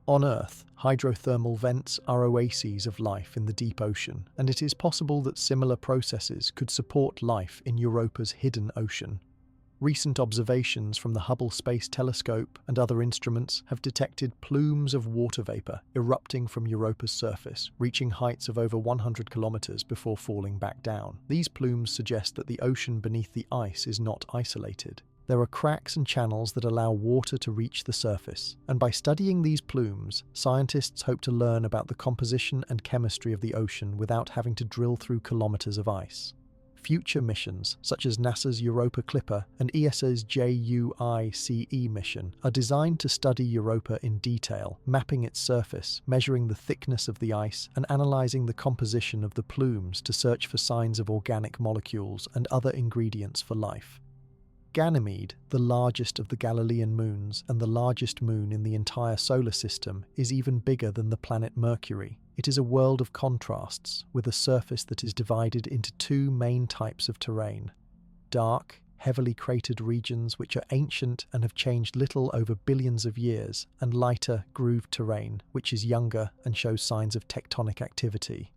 On Earth, hydrothermal vents are oases of life in the deep ocean, and it is possible that similar processes could support life in Europa's hidden ocean. Recent observations from the Hubble Space Telescope and other instruments have detected plumes of water vapor erupting from Europa's surface, reaching heights of over 100 kilometers before falling back down. These plumes suggest that the ocean beneath the ice is not isolated. There are cracks and channels that allow water to reach the surface, and by studying these plumes, scientists hope to learn about the composition and chemistry of the ocean without having to drill through kilometers of ice. Future missions, such as NASA's Europa Clipper and ESA's JUICE mission, are designed to study Europa in detail, mapping its surface, measuring the thickness of the ice, and analyzing the composition of the plumes to search for signs of organic molecules and other ingredients for life. Ganymede, the largest of the Galilean moons and the largest moon in the entire solar system, is even bigger than the planet Mercury. It is a world of contrasts, with a surface that is divided into 2 main types of terrain: dark, heavily cratered regions which are ancient and have changed little over billions of years, and lighter, grooved terrain, which is younger and shows signs of tectonic activity.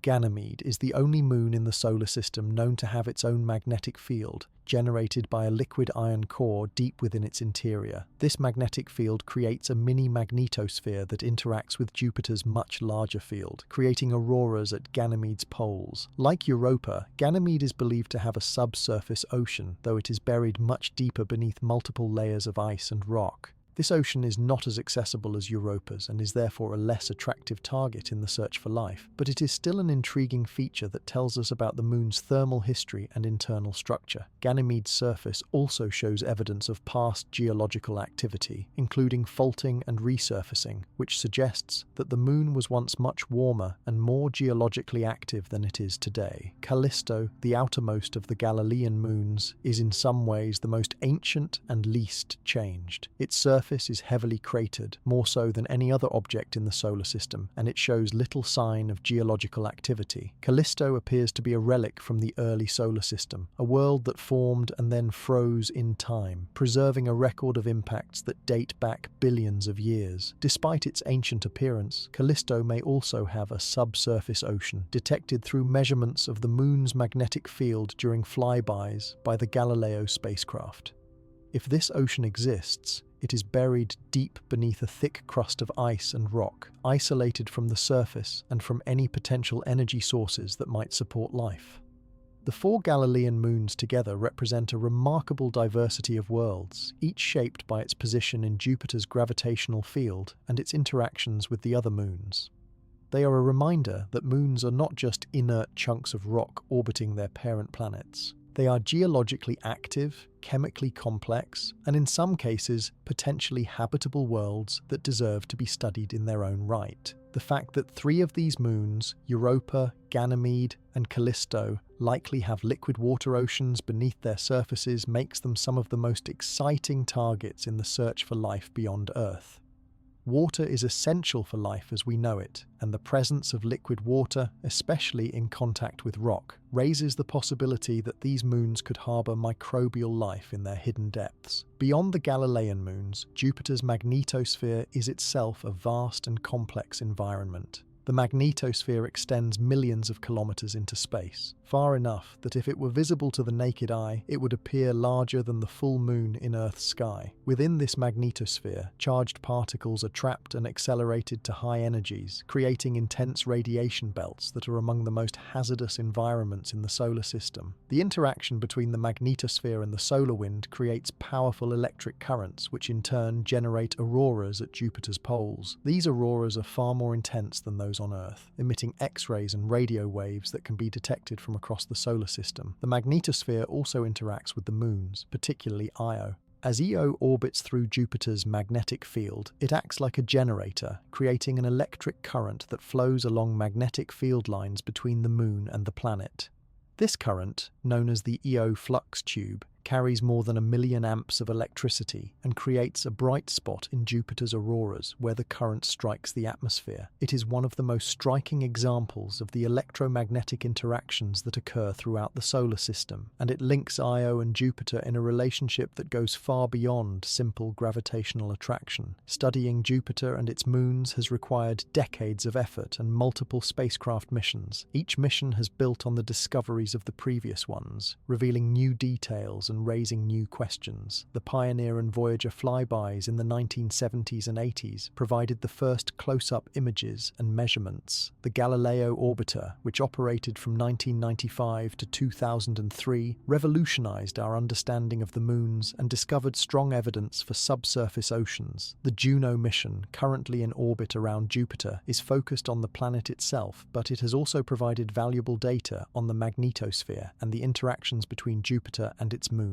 Ganymede is the only moon in the solar system known to have its own magnetic field, generated by a liquid iron core deep within its interior. This magnetic field creates a mini magnetosphere that interacts with Jupiter's much larger field, creating auroras at Ganymede's poles. Like Europa, Ganymede is believed to have a subsurface ocean, though it is buried much deeper beneath multiple layers of ice and rock. This ocean is not as accessible as Europa's and is therefore a less attractive target in the search for life, but it is still an intriguing feature that tells us about the moon's thermal history and internal structure. Ganymede's surface also shows evidence of past geological activity, including faulting and resurfacing, which suggests that the moon was once much warmer and more geologically active than it is today. Callisto, the outermost of the Galilean moons, is in some ways the most ancient and least changed. Its surface is heavily cratered, more so than any other object in the solar system, and it shows little sign of geological activity. Callisto appears to be a relic from the early solar system, a world that formed and then froze in time, preserving a record of impacts that date back billions of years. Despite its ancient appearance, Callisto may also have a subsurface ocean, detected through measurements of the moon's magnetic field during flybys by the Galileo spacecraft. If this ocean exists, it is buried deep beneath a thick crust of ice and rock, isolated from the surface and from any potential energy sources that might support life. The four Galilean moons together represent a remarkable diversity of worlds, each shaped by its position in Jupiter's gravitational field and its interactions with the other moons. They are a reminder that moons are not just inert chunks of rock orbiting their parent planets. They are geologically active, chemically complex, and in some cases, potentially habitable worlds that deserve to be studied in their own right. The fact that three of these moons, Europa, Ganymede, and Callisto, likely have liquid water oceans beneath their surfaces makes them some of the most exciting targets in the search for life beyond Earth. Water is essential for life as we know it, and the presence of liquid water, especially in contact with rock, raises the possibility that these moons could harbour microbial life in their hidden depths. Beyond the Galilean moons, Jupiter's magnetosphere is itself a vast and complex environment. The magnetosphere extends millions of kilometers into space, far enough that if it were visible to the naked eye, it would appear larger than the full moon in Earth's sky. Within this magnetosphere, charged particles are trapped and accelerated to high energies, creating intense radiation belts that are among the most hazardous environments in the solar system. The interaction between the magnetosphere and the solar wind creates powerful electric currents, which in turn generate auroras at Jupiter's poles. These auroras are far more intense than those on Earth, emitting X-rays and radio waves that can be detected from across the solar system. The magnetosphere also interacts with the moons, particularly Io. As Io orbits through Jupiter's magnetic field, it acts like a generator, creating an electric current that flows along magnetic field lines between the moon and the planet. This current, known as the Io flux tube, carries more than 1 million amps of electricity and creates a bright spot in Jupiter's auroras where the current strikes the atmosphere. It is one of the most striking examples of the electromagnetic interactions that occur throughout the solar system, and it links Io and Jupiter in a relationship that goes far beyond simple gravitational attraction. Studying Jupiter and its moons has required decades of effort and multiple spacecraft missions. Each mission has built on the discoveries of the previous ones, revealing new details and raising new questions. The Pioneer and Voyager flybys in the 1970s and 80s provided the first close-up images and measurements. The Galileo orbiter, which operated from 1995 to 2003, revolutionized our understanding of the moons and discovered strong evidence for subsurface oceans. The Juno mission, currently in orbit around Jupiter, is focused on the planet itself, but it has also provided valuable data on the magnetosphere and the interactions between Jupiter and its moons.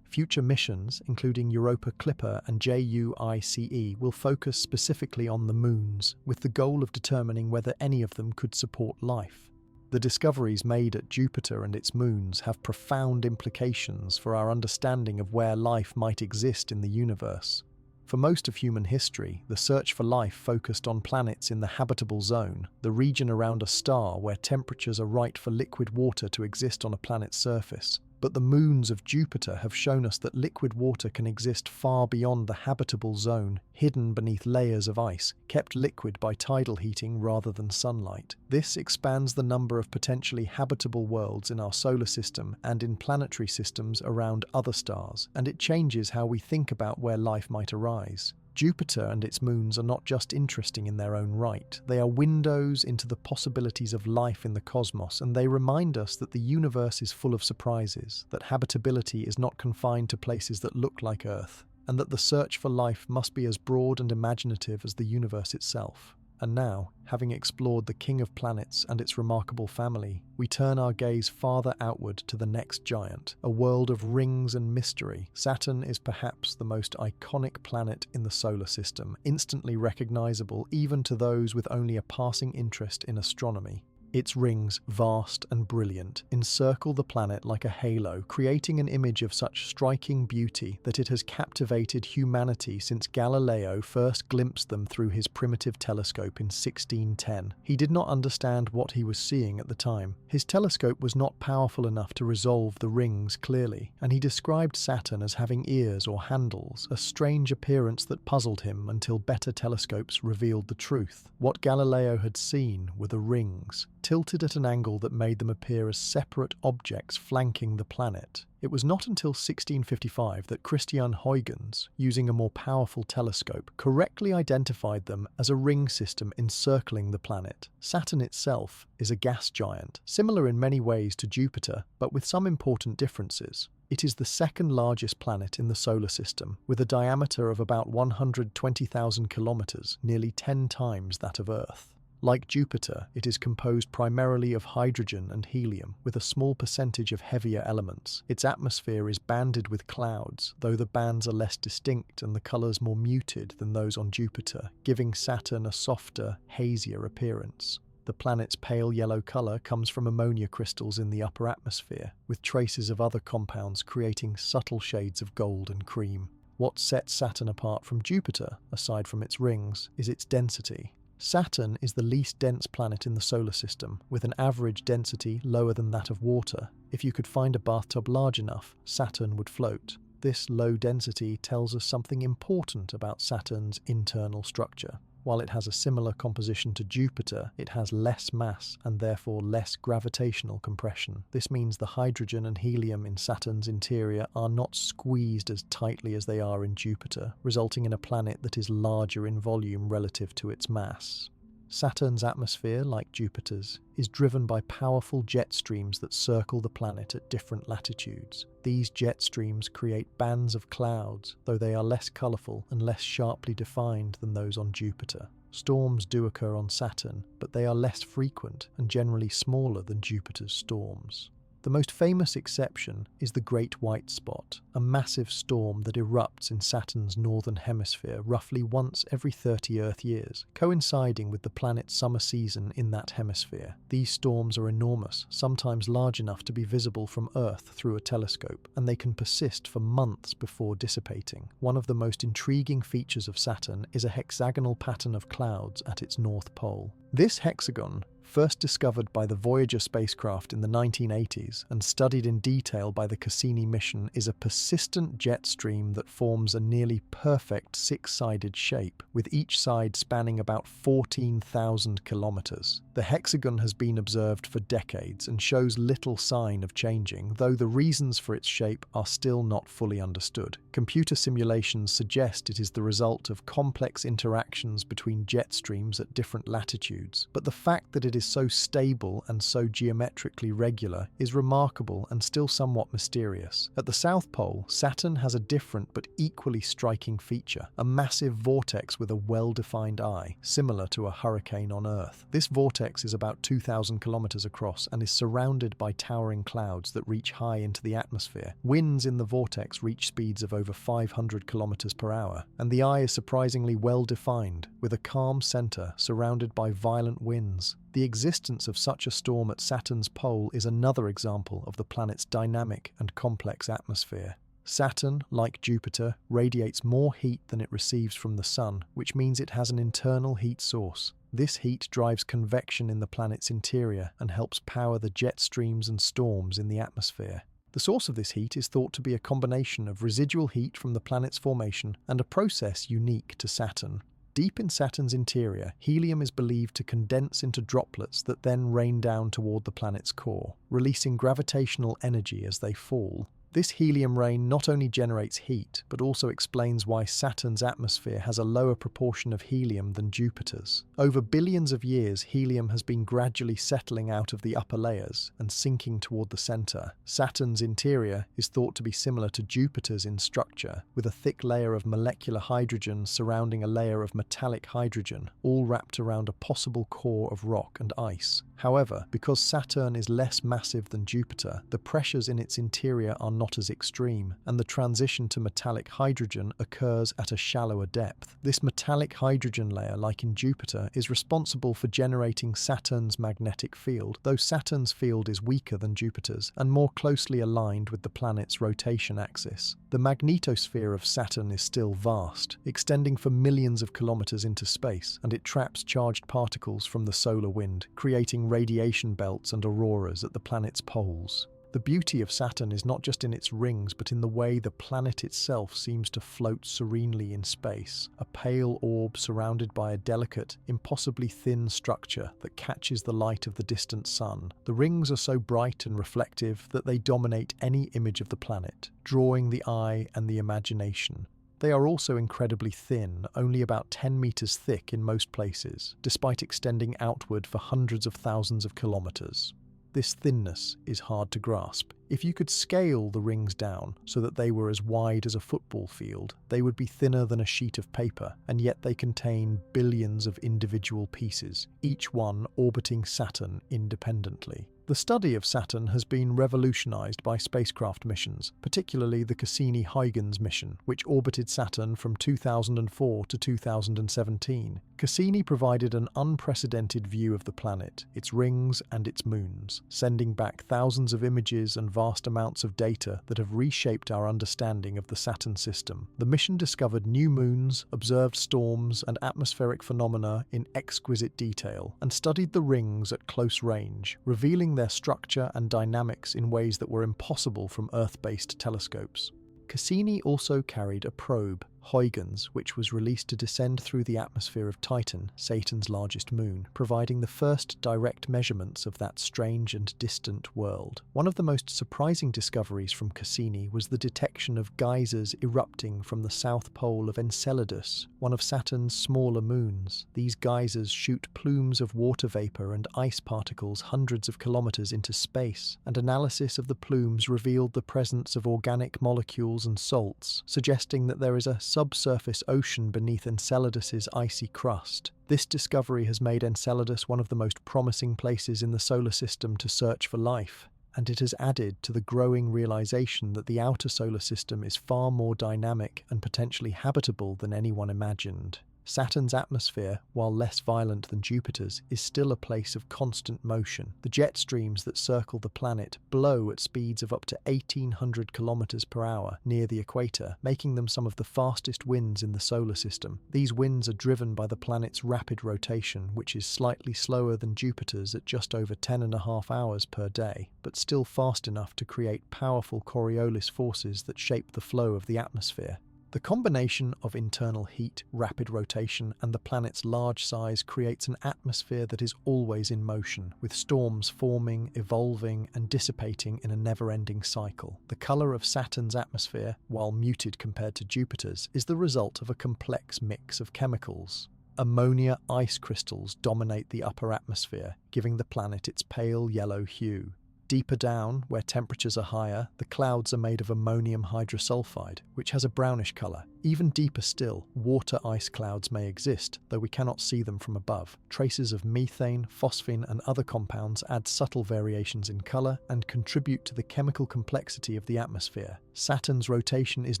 Future missions, including Europa Clipper and JUICE, will focus specifically on the moons, with the goal of determining whether any of them could support life. The discoveries made at Jupiter and its moons have profound implications for our understanding of where life might exist in the universe. For most of human history, the search for life focused on planets in the habitable zone, the region around a star where temperatures are right for liquid water to exist on a planet's surface. But the moons of Jupiter have shown us that liquid water can exist far beyond the habitable zone, hidden beneath layers of ice, kept liquid by tidal heating rather than sunlight. This expands the number of potentially habitable worlds in our solar system and in planetary systems around other stars, and it changes how we think about where life might arise. Jupiter and its moons are not just interesting in their own right, they are windows into the possibilities of life in the cosmos, and they remind us that the universe is full of surprises, that habitability is not confined to places that look like Earth, and that the search for life must be as broad and imaginative as the universe itself. And now, having explored the King of Planets and its remarkable family, we turn our gaze farther outward to the next giant, a world of rings and mystery. Saturn is perhaps the most iconic planet in the solar system, instantly recognizable even to those with only a passing interest in astronomy. Its rings, vast and brilliant, encircle the planet like a halo, creating an image of such striking beauty that it has captivated humanity since Galileo first glimpsed them through his primitive telescope in 1610. He did not understand what he was seeing at the time. His telescope was not powerful enough to resolve the rings clearly, and he described Saturn as having ears or handles, a strange appearance that puzzled him until better telescopes revealed the truth. What Galileo had seen were the rings, tilted at an angle that made them appear as separate objects flanking the planet. It was not until 1655 that Christian Huygens, using a more powerful telescope, correctly identified them as a ring system encircling the planet. Saturn itself is a gas giant, similar in many ways to Jupiter, but with some important differences. It is the second largest planet in the solar system, with a diameter of about 120,000 kilometers, nearly 10 times that of Earth. Like Jupiter, it is composed primarily of hydrogen and helium, with a small percentage of heavier elements. Its atmosphere is banded with clouds, though the bands are less distinct and the colours more muted than those on Jupiter, giving Saturn a softer, hazier appearance. The planet's pale yellow colour comes from ammonia crystals in the upper atmosphere, with traces of other compounds creating subtle shades of gold and cream. What sets Saturn apart from Jupiter, aside from its rings, is its density. Saturn is the least dense planet in the solar system, with an average density lower than that of water. If you could find a bathtub large enough, Saturn would float. This low density tells us something important about Saturn's internal structure. While it has a similar composition to Jupiter, it has less mass and therefore less gravitational compression. This means the hydrogen and helium in Saturn's interior are not squeezed as tightly as they are in Jupiter, resulting in a planet that is larger in volume relative to its mass. Saturn's atmosphere, like Jupiter's, is driven by powerful jet streams that circle the planet at different latitudes. These jet streams create bands of clouds, though they are less colourful and less sharply defined than those on Jupiter. Storms do occur on Saturn, but they are less frequent and generally smaller than Jupiter's storms. The most famous exception is the Great White Spot, a massive storm that erupts in Saturn's northern hemisphere roughly once every 30 Earth years, coinciding with the planet's summer season in that hemisphere. These storms are enormous, sometimes large enough to be visible from Earth through a telescope, and they can persist for months before dissipating. One of the most intriguing features of Saturn is a hexagonal pattern of clouds at its north pole. This hexagon, first discovered by the Voyager spacecraft in the 1980s and studied in detail by the Cassini mission, is a persistent jet stream that forms a nearly perfect six-sided shape, with each side spanning about 14,000 kilometers. The hexagon has been observed for decades and shows little sign of changing, though the reasons for its shape are still not fully understood. Computer simulations suggest it is the result of complex interactions between jet streams at different latitudes, but the fact that it is so stable and so geometrically regular is remarkable and still somewhat mysterious. At the South Pole, Saturn has a different but equally striking feature, a massive vortex with a well-defined eye, similar to a hurricane on Earth. This vortex is about 2,000 kilometers across and is surrounded by towering clouds that reach high into the atmosphere. Winds in the vortex reach speeds of over 500 kilometers per hour, and the eye is surprisingly well-defined, with a calm center surrounded by violent winds. The existence of such a storm at Saturn's pole is another example of the planet's dynamic and complex atmosphere. Saturn, like Jupiter, radiates more heat than it receives from the Sun, which means it has an internal heat source. This heat drives convection in the planet's interior and helps power the jet streams and storms in the atmosphere. The source of this heat is thought to be a combination of residual heat from the planet's formation and a process unique to Saturn. Deep in Saturn's interior, helium is believed to condense into droplets that then rain down toward the planet's core, releasing gravitational energy as they fall. This helium rain not only generates heat, but also explains why Saturn's atmosphere has a lower proportion of helium than Jupiter's. Over billions of years, helium has been gradually settling out of the upper layers and sinking toward the center. Saturn's interior is thought to be similar to Jupiter's in structure, with a thick layer of molecular hydrogen surrounding a layer of metallic hydrogen, all wrapped around a possible core of rock and ice. However, because Saturn is less massive than Jupiter, the pressures in its interior are not as extreme, and the transition to metallic hydrogen occurs at a shallower depth. This metallic hydrogen layer, like in Jupiter, is responsible for generating Saturn's magnetic field, though Saturn's field is weaker than Jupiter's and more closely aligned with the planet's rotation axis. The magnetosphere of Saturn is still vast, extending for millions of kilometers into space, and it traps charged particles from the solar wind, creating radiation belts and auroras at the planet's poles. The beauty of Saturn is not just in its rings, but in the way the planet itself seems to float serenely in space, a pale orb surrounded by a delicate, impossibly thin structure that catches the light of the distant sun. The rings are so bright and reflective that they dominate any image of the planet, drawing the eye and the imagination. They are also incredibly thin, only about 10 meters thick in most places, despite extending outward for hundreds of thousands of kilometers. This thinness is hard to grasp. If you could scale the rings down so that they were as wide as a football field, they would be thinner than a sheet of paper, and yet they contain billions of huygens pieces, each one orbiting Saturn independently. The study of Saturn has been revolutionized by spacecraft missions, particularly the Cassini-Huygens mission, which orbited Saturn from 2004 to 2017. Cassini provided an unprecedented view of the planet, its rings and its moons, sending back thousands of images and vast amounts of data that have reshaped our understanding of the Saturn system. The mission discovered new moons, observed storms and atmospheric phenomena in exquisite detail, and studied the rings at close range, revealing their structure and dynamics in ways that were impossible from Earth-based telescopes. Cassini also carried a probe, Huygens, which was released to descend through the atmosphere of Titan, Saturn's largest moon, providing the first direct measurements of that strange and distant world. One of the most surprising discoveries from Cassini was the detection of geysers erupting from the south pole of Enceladus, one of Saturn's smaller moons. These geysers shoot plumes of water vapor and ice particles hundreds of kilometers into space, and analysis of the plumes revealed the presence of organic molecules and salts, suggesting that there is a subsurface ocean beneath Enceladus's icy crust. This discovery has made Enceladus one of the most promising places in the solar system to search for life, and it has added to the growing realization that the outer solar system is far more dynamic and potentially habitable than anyone imagined. Saturn's atmosphere, while less violent than Jupiter's, is still a place of constant motion. The jet streams that circle the planet blow at speeds of up to 1,800 kilometers per hour near the equator, making them some of the fastest winds in the solar system. These winds are driven by the planet's rapid rotation, which is slightly slower than Jupiter's at just over 10.5 hours per day, but still fast enough to create powerful Coriolis forces that shape the flow of the atmosphere. The combination of internal heat, rapid rotation, and the planet's large size creates an atmosphere that is always in motion, with storms forming, evolving, and dissipating in a never-ending cycle. The color of Saturn's atmosphere, while muted compared to Jupiter's, is the result of a complex mix of chemicals. Ammonia ice crystals dominate the upper atmosphere, giving the planet its pale yellow hue. Deeper down, where temperatures are higher, the clouds are made of ammonium hydrosulfide, which has a brownish color. Even deeper still, water ice clouds may exist, though we cannot see them from above. Traces of methane, phosphine, and other compounds add subtle variations in color and contribute to the chemical complexity of the atmosphere. Saturn's rotation is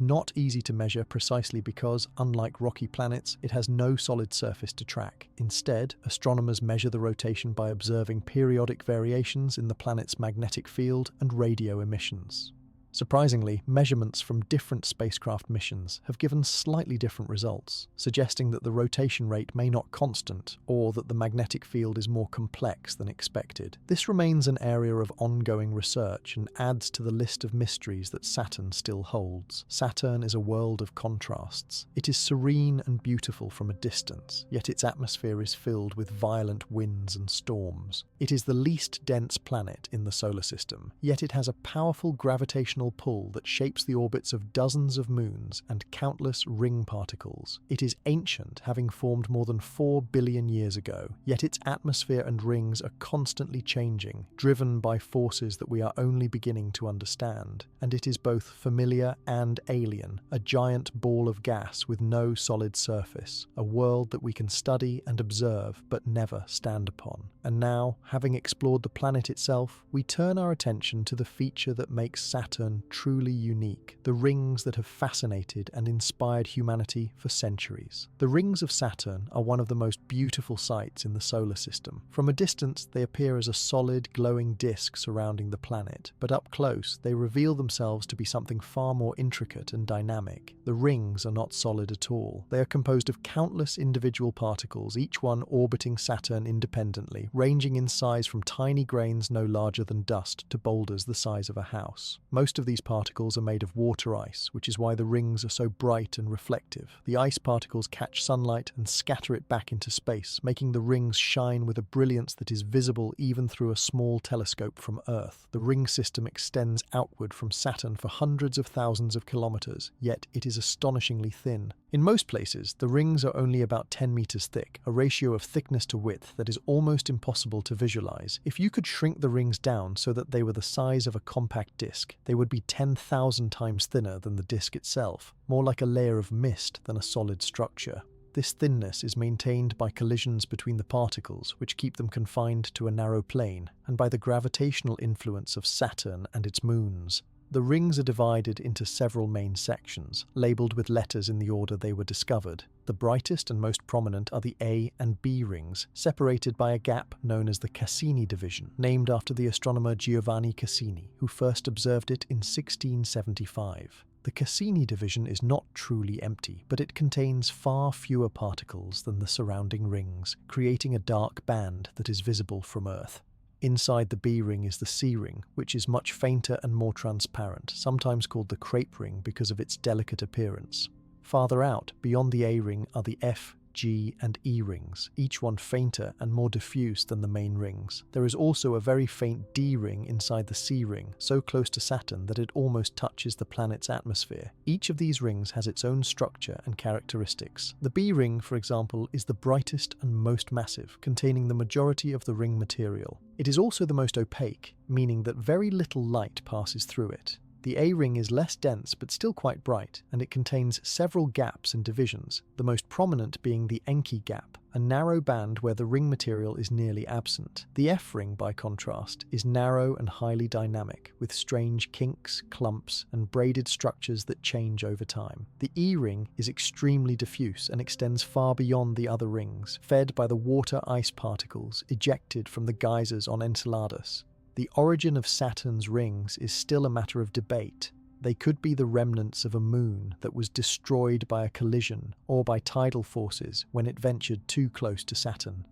not easy to measure precisely because, unlike rocky planets, it has no solid surface to track. Instead, astronomers measure the rotation by observing periodic variations in the planet's magnetic field and radio emissions. Surprisingly, measurements from different spacecraft missions have given slightly different results, suggesting that the rotation rate may not constant or that the magnetic field is more complex than expected. This remains an area of ongoing research and adds to the list of mysteries that Saturn still holds. Saturn is a world of contrasts. It is serene and beautiful from a distance, yet its atmosphere is filled with violent winds and storms. It is the least dense planet in the solar system, yet it has a powerful gravitational pull that shapes the orbits of dozens of moons and countless ring particles. It is ancient, having formed more than 4 billion years ago, yet its atmosphere and rings are constantly changing, driven by forces that we are only beginning to understand. And it is both familiar and alien, a giant ball of gas with no solid surface, a world that we can study and observe but never stand upon. And now, having explored the planet itself, we turn our attention to the feature that makes Saturn truly unique, the rings that have fascinated and inspired humanity for centuries. The rings of Saturn are one of the most beautiful sights in the solar system. From a distance, they appear as a solid, glowing disk surrounding the planet, but up close, they reveal themselves to be something far more intricate and dynamic. The rings are not solid at all. They are composed of countless individual particles, each one orbiting Saturn independently, ranging in size from tiny grains no larger than dust to boulders the size of a house. Most of these particles are made of water ice, which is why the rings are so bright and reflective. The ice particles catch sunlight and scatter it back into space, making the rings shine with a brilliance that is visible even through a small telescope from Earth. The ring system extends outward from Saturn for hundreds of thousands of kilometers, yet it is astonishingly thin. In most places, the rings are only about 10 meters thick, a ratio of thickness to width that is almost impossible to visualize. If you could shrink the rings down so that they were the size of a compact disc, they would be 10,000 times thinner than the disc itself, more like a layer of mist than a solid structure. This thinness is maintained by collisions between the particles, which keep them confined to a narrow plane, and by the gravitational influence of Saturn and its moons. The rings are divided into several main sections, labelled with letters in the order they were discovered. The brightest and most prominent are the A and B rings, separated by a gap known as the Cassini division, named after the astronomer Giovanni Cassini, who first observed it in 1675. The Cassini division is not truly empty, but it contains far fewer particles than the surrounding rings, creating a dark band that is visible from Earth. Inside the B ring is the C ring, which is much fainter and more transparent, sometimes called the crepe ring because of its delicate appearance. Farther out, beyond the A ring, are the F, G, and E rings, each one fainter and more diffuse than the main rings. There is also a very faint D ring inside the C ring, so close to Saturn that it almost touches the planet's atmosphere. Each of these rings has its own structure and characteristics. The B ring, for example, is the brightest and most massive, containing the majority of the ring material. It is also the most opaque, meaning that very little light passes through it. The A ring is less dense but still quite bright, and it contains several gaps and divisions, the most prominent being the Encke gap, a narrow band where the ring material is nearly absent. The F ring, by contrast, is narrow and highly dynamic, with strange kinks, clumps, and braided structures that change over time. The E ring is extremely diffuse and extends far beyond the other rings, fed by the water ice particles ejected from the geysers on Enceladus. The origin of Saturn's rings is still a matter of debate. They could be the remnants of a moon that was destroyed by a collision or by tidal forces when it ventured too close to Saturn.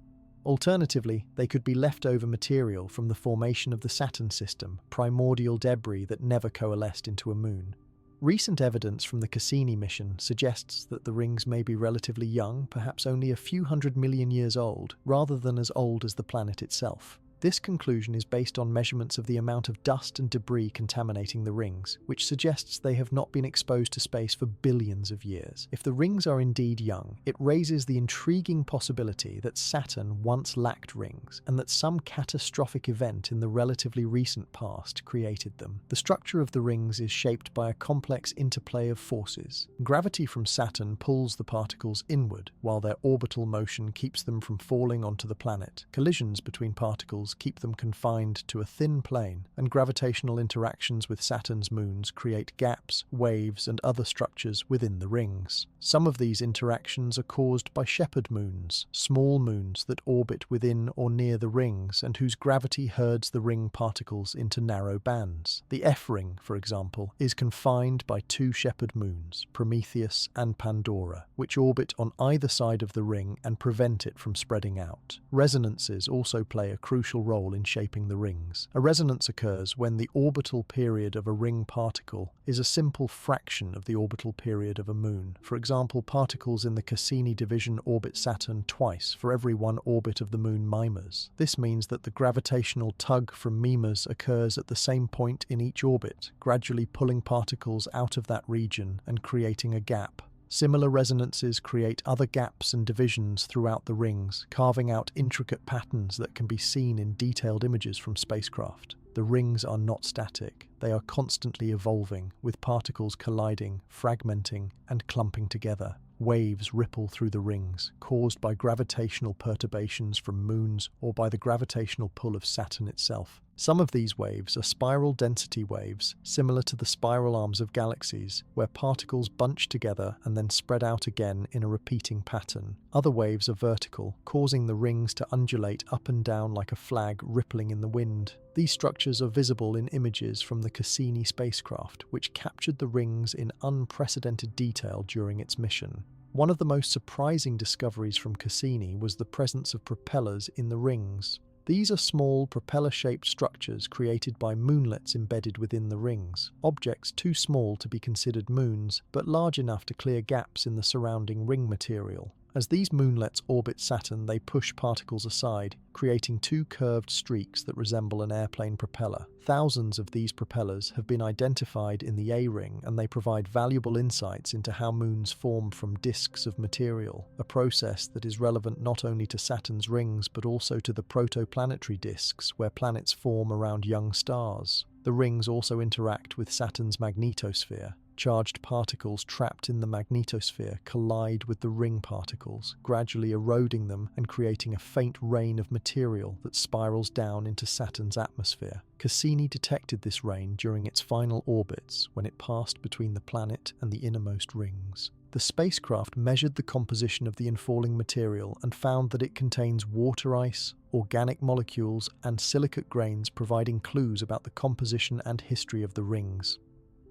Alternatively, they could be leftover material from the formation of the Saturn system, primordial debris that never coalesced into a moon. Recent evidence from the Cassini mission suggests that the rings may be relatively young, perhaps only a few 100 million years old, rather than as old as the planet itself. This conclusion is based on measurements of the amount of dust and debris contaminating the rings, which suggests they have not been exposed to space for billions of years. If the rings are indeed young, it raises the intriguing possibility that Saturn once lacked rings, and that some catastrophic event in the relatively recent past created them. The structure of the rings is shaped by a complex interplay of forces. Gravity from Saturn pulls the particles inward, while their orbital motion keeps them from falling onto the planet. Collisions between particles particles keep them confined to a thin plane, and gravitational interactions with Saturn's moons create gaps, waves, and other structures within the rings. Some of these interactions are caused by shepherd moons, small moons that orbit within or near the rings and whose gravity herds the ring particles into narrow bands. The F ring, for example, is confined by two shepherd moons, Prometheus and Pandora, which orbit on either side of the ring and prevent it from spreading out. Resonances also play a crucial role in shaping the rings. A resonance occurs when the orbital period of a ring particle is a simple fraction of the orbital period of a moon. For example, particles in the Cassini division orbit Saturn twice for every one orbit of the moon Mimas. This means that the gravitational tug from Mimas occurs at the same point in each orbit, gradually pulling particles out of that region and creating a gap. Similar resonances create other gaps and divisions throughout the rings, carving out intricate patterns that can be seen in detailed images from spacecraft. The rings are not static. They are constantly evolving, with particles colliding, fragmenting, and clumping together. Waves ripple through the rings, caused by gravitational perturbations from moons or by the gravitational pull of Saturn itself. Some of these waves are spiral density waves, similar to the spiral arms of galaxies, where particles bunch together and then spread out again in a repeating pattern. Other waves are vertical, causing the rings to undulate up and down like a flag rippling in the wind. These structures are visible in images from the Cassini spacecraft, which captured the rings in unprecedented detail during its mission. One of the most surprising discoveries from Cassini was the presence of propellers in the rings. These are small, propeller-shaped structures created by moonlets embedded within the rings, objects too small to be considered moons, but large enough to clear gaps in the surrounding ring material. As these moonlets orbit Saturn, they push particles aside, creating two curved streaks that resemble an airplane propeller. Thousands of these propellers have been identified in the A-ring, and they provide valuable insights into how moons form from disks of material, a process that is relevant not only to Saturn's rings but also to the protoplanetary disks, where planets form around young stars. The rings also interact with Saturn's magnetosphere. Charged particles trapped in the magnetosphere collide with the ring particles, gradually eroding them and creating a faint rain of material that spirals down into Saturn's atmosphere. Cassini detected this rain during its final orbits when it passed between the planet and the innermost rings. The spacecraft measured the composition of the infalling material and found that it contains water ice, organic molecules, and silicate grains, providing clues about the composition and history of the rings.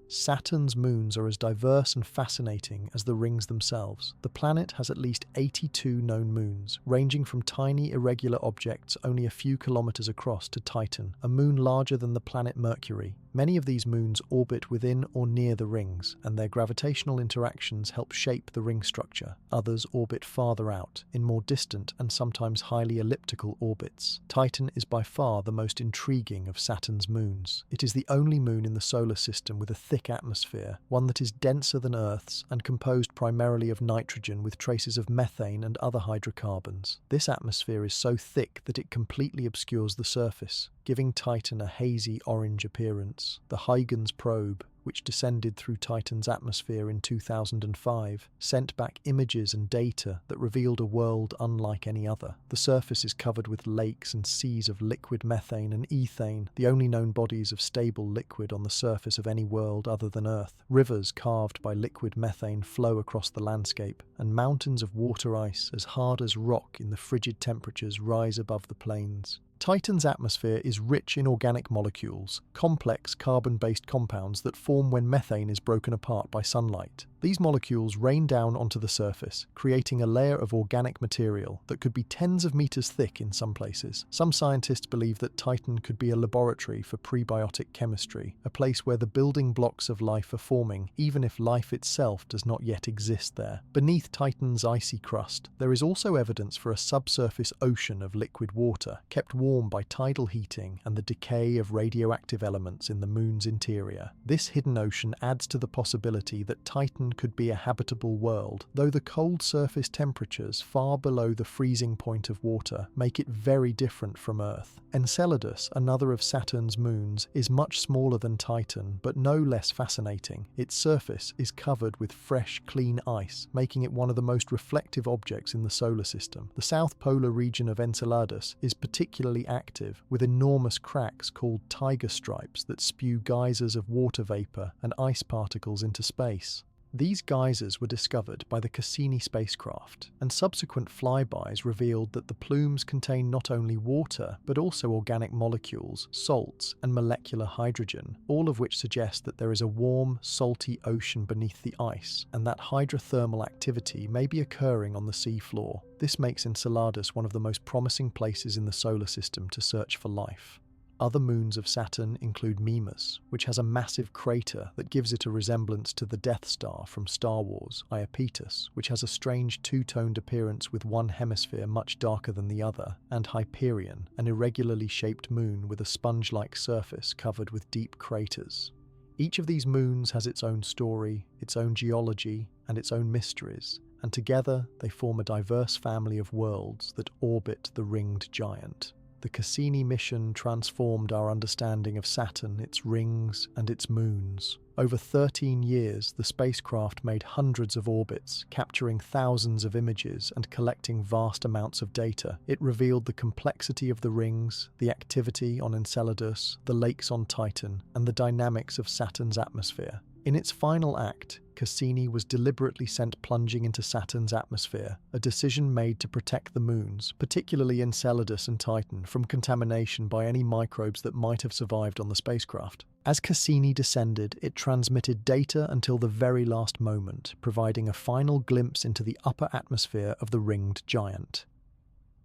Saturn's moons are as diverse and fascinating as the rings themselves. The planet has at least 82 known moons, ranging from tiny irregular objects only a few kilometers across to Titan, a moon larger than the planet Mercury. Many of these moons orbit within or near the rings, and their gravitational interactions help shape the ring structure. Others orbit farther out, in more distant and sometimes highly elliptical orbits. Titan is by far the most intriguing of Saturn's moons. It is the only moon in the solar system with a thick atmosphere, one that is denser than Earth's and composed primarily of nitrogen with traces of methane and other hydrocarbons. This atmosphere is so thick that it completely obscures the surface, giving Titan a hazy orange appearance. The Huygens probe, which descended through Titan's atmosphere in 2005, sent back images and data that revealed a world unlike any other. The surface is covered with lakes and seas of liquid methane and ethane, the only known bodies of stable liquid on the surface of any world other than Earth. Rivers carved by liquid methane flow across the landscape, and mountains of water ice as hard as rock in the frigid temperatures rise above the plains. Titan's atmosphere is rich in organic molecules, complex carbon-based compounds that form when methane is broken apart by sunlight. These molecules rain down onto the surface, creating a layer of organic material that could be tens of meters thick in some places. Some scientists believe that Titan could be a laboratory for prebiotic chemistry, a place where the building blocks of life are forming, even if life itself does not yet exist there. Beneath Titan's icy crust, there is also evidence for a subsurface ocean of liquid water, kept warm by tidal heating and the decay of radioactive elements in the moon's interior. This hidden ocean adds to the possibility that Titan could be a habitable world, though the cold surface temperatures far below the freezing point of water make it very different from Earth. Enceladus, another of Saturn's moons, is much smaller than Titan, but no less fascinating. Its surface is covered with fresh, clean ice, making it one of the most reflective objects in the solar system. The south polar region of Enceladus is particularly particularly active, with enormous cracks called tiger stripes that spew geysers of water vapor and ice particles into space. These geysers were discovered by the Cassini spacecraft, and subsequent flybys revealed that the plumes contain not only water, but also organic molecules, salts, and molecular hydrogen, all of which suggest that there is a warm, salty ocean beneath the ice, and that hydrothermal activity may be occurring on the sea floor. This makes Enceladus one of the most promising places in the solar system to search for life. Other moons of Saturn include Mimas, which has a massive crater that gives it a resemblance to the Death Star from Star Wars, Iapetus, which has a strange two-toned appearance with one hemisphere much darker than the other, and Hyperion, an irregularly shaped moon with a sponge-like surface covered with deep craters. Each of these moons has its own story, its own geology, and its own mysteries, and together they form a diverse family of worlds that orbit the ringed giant. The Cassini mission transformed our understanding of Saturn, its rings, and its moons. Over 13 years, the spacecraft made hundreds of orbits, capturing thousands of images and collecting vast amounts of data. It revealed the complexity of the rings, the activity on Enceladus, the lakes on Titan, and the dynamics of Saturn's atmosphere. In its final act, Cassini was deliberately sent plunging into Saturn's atmosphere, a decision made to protect the moons, particularly Enceladus and Titan, from contamination by any microbes that might have survived on the spacecraft. As Cassini descended, it transmitted data until the very last moment, providing a final glimpse into the upper atmosphere of the ringed giant.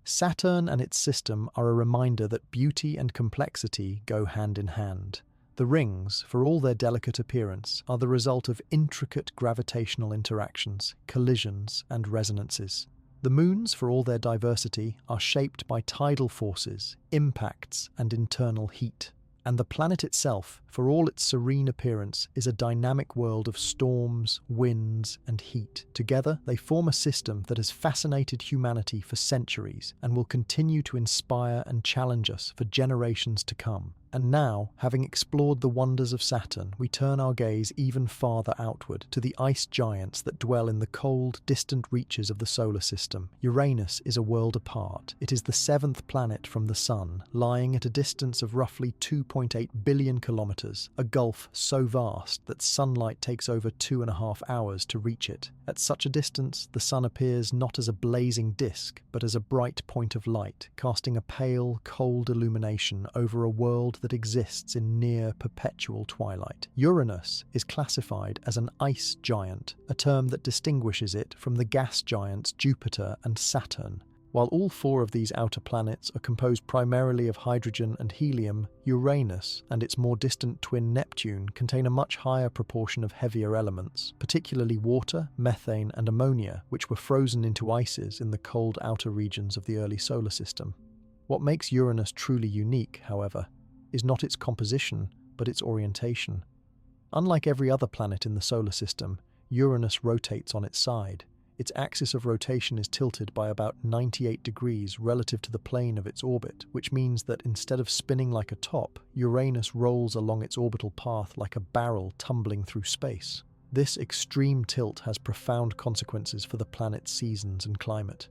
Saturn and its system are a reminder that beauty and complexity go hand in hand. The rings, for all their delicate appearance, are the result of intricate gravitational interactions, collisions, and resonances. The moons, for all their diversity, are shaped by tidal forces, impacts, and internal heat. And the planet itself, for all its serene appearance, is a dynamic world of storms, winds, and heat. Together, they form a system that has fascinated humanity for centuries and will continue to inspire and challenge us for generations to come. And now, having explored the wonders of Saturn, we turn our gaze even farther outward to the ice giants that dwell in the cold, distant reaches of the solar system. Uranus is a world apart. It is the seventh planet from the Sun, lying at a distance of roughly 2.8 billion kilometers, a gulf so vast that sunlight takes over 2.5 hours to reach it. At such a distance, the Sun appears not as a blazing disk, but as a bright point of light, casting a pale, cold illumination over a world that exists in near perpetual twilight. Uranus is classified as an ice giant, a term that distinguishes it from the gas giants Jupiter and Saturn. While all four of these outer planets are composed primarily of hydrogen and helium, Uranus and its more distant twin Neptune contain a much higher proportion of heavier elements, particularly water, methane, and ammonia, which were frozen into ices in the cold outer regions of the early solar system. What makes Uranus truly unique, however, is not its composition, but its orientation. Unlike every other planet in the solar system, Uranus rotates on its side. Its axis of rotation is tilted by about 98 degrees relative to the plane of its orbit, which means that instead of spinning like a top, Uranus rolls along its orbital path like a barrel tumbling through space. This extreme tilt has profound consequences for the planet's seasons and climate.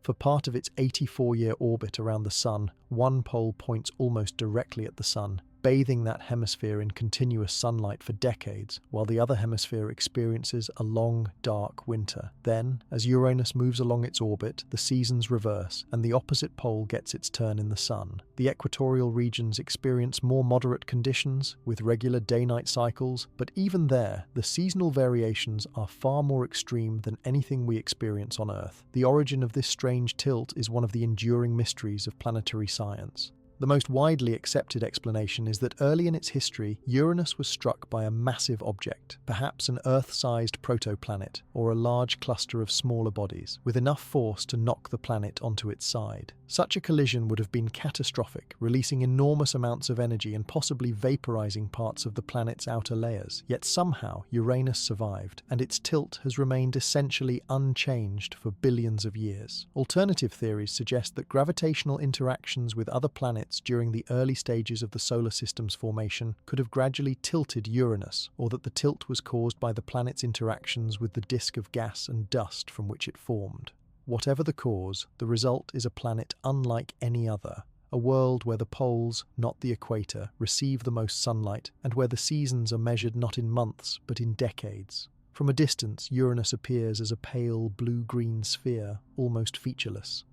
For part of its 84-year orbit around the Sun, one pole points almost directly at the Sun, bathing that hemisphere in continuous sunlight for decades, while the other hemisphere experiences a long, dark winter. Then, as Uranus moves along its orbit, the seasons reverse, and the opposite pole gets its turn in the Sun. The equatorial regions experience more moderate conditions, with regular day-night cycles, but even there, the seasonal variations are far more extreme than anything we experience on Earth. The origin of this strange tilt is one of the enduring mysteries of planetary science. The most widely accepted explanation is that early in its history, Uranus was struck by a massive object, perhaps an Earth-sized protoplanet or a large cluster of smaller bodies, with enough force to knock the planet onto its side. Such a collision would have been catastrophic, releasing enormous amounts of energy and possibly vaporizing parts of the planet's outer layers. Yet somehow, Uranus survived, and its tilt has remained essentially unchanged for billions of years. Alternative theories suggest that gravitational interactions with other planets during the early stages of the solar system's formation could have gradually tilted Uranus, or that the tilt was caused by the planet's interactions with the disk of gas and dust from which it formed. whatever the cause, the result is a planet unlike any other. A world where the poles, not the equator, receive the most sunlight, and where the seasons are measured not in months but in decades. From a distance, Uranus appears as a pale blue-green sphere, almost featureless.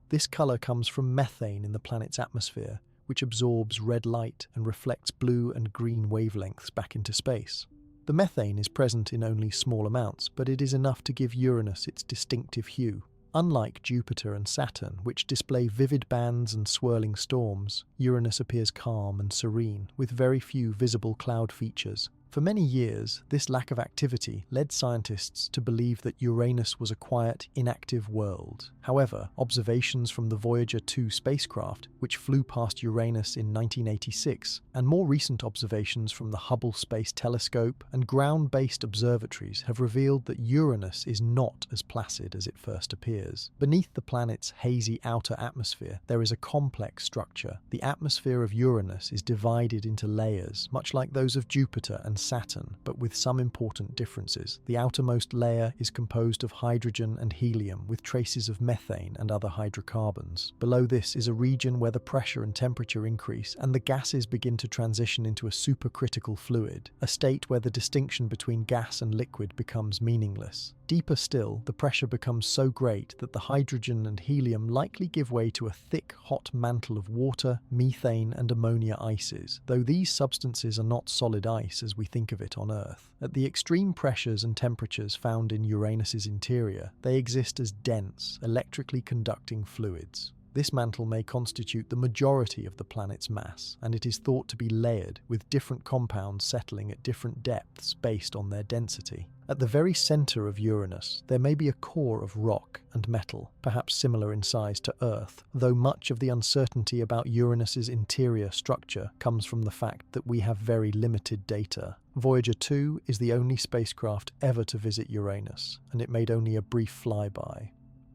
This colour comes from methane in the planet's atmosphere, which absorbs red light and reflects blue and green wavelengths back into space. The methane is present in only small amounts, but it is enough to give Uranus its distinctive hue. Unlike Jupiter and Saturn, which display vivid bands and swirling storms, Uranus appears calm and serene, with very few visible cloud features. For many years, this lack of activity led scientists to believe that Uranus was a quiet, inactive world. However, observations from the Voyager 2 spacecraft, which flew past Uranus in 1986, and more recent observations from the Hubble Space Telescope and ground-based observatories have revealed that Uranus is not as placid as it first appears. Beneath the planet's hazy outer atmosphere, there is a complex structure. The atmosphere of Uranus is divided into layers, much like those of Jupiter and Saturn, but with some important differences. The outermost layer is composed of hydrogen and helium, with traces of methane and other hydrocarbons. Below this is a region where the pressure and temperature increase, and the gases begin to transition into a supercritical fluid, a state where the distinction between gas and liquid becomes meaningless. Deeper still, the pressure becomes so great that the hydrogen and helium likely give way to a thick, hot mantle of water, methane, and ammonia ices, though these substances are not solid ice as we think of it on Earth. At the extreme pressures and temperatures found in Uranus's interior, they exist as dense, electrically conducting fluids. This mantle may constitute the majority of the planet's mass, and it is thought to be layered, with different compounds settling at different depths based on their density. At the very centre of Uranus, there may be a core of rock and metal, perhaps similar in size to Earth, though much of the uncertainty about Uranus's interior structure comes from the fact that we have very limited data. Voyager 2 is the only spacecraft ever to visit Uranus, and it made only a brief flyby.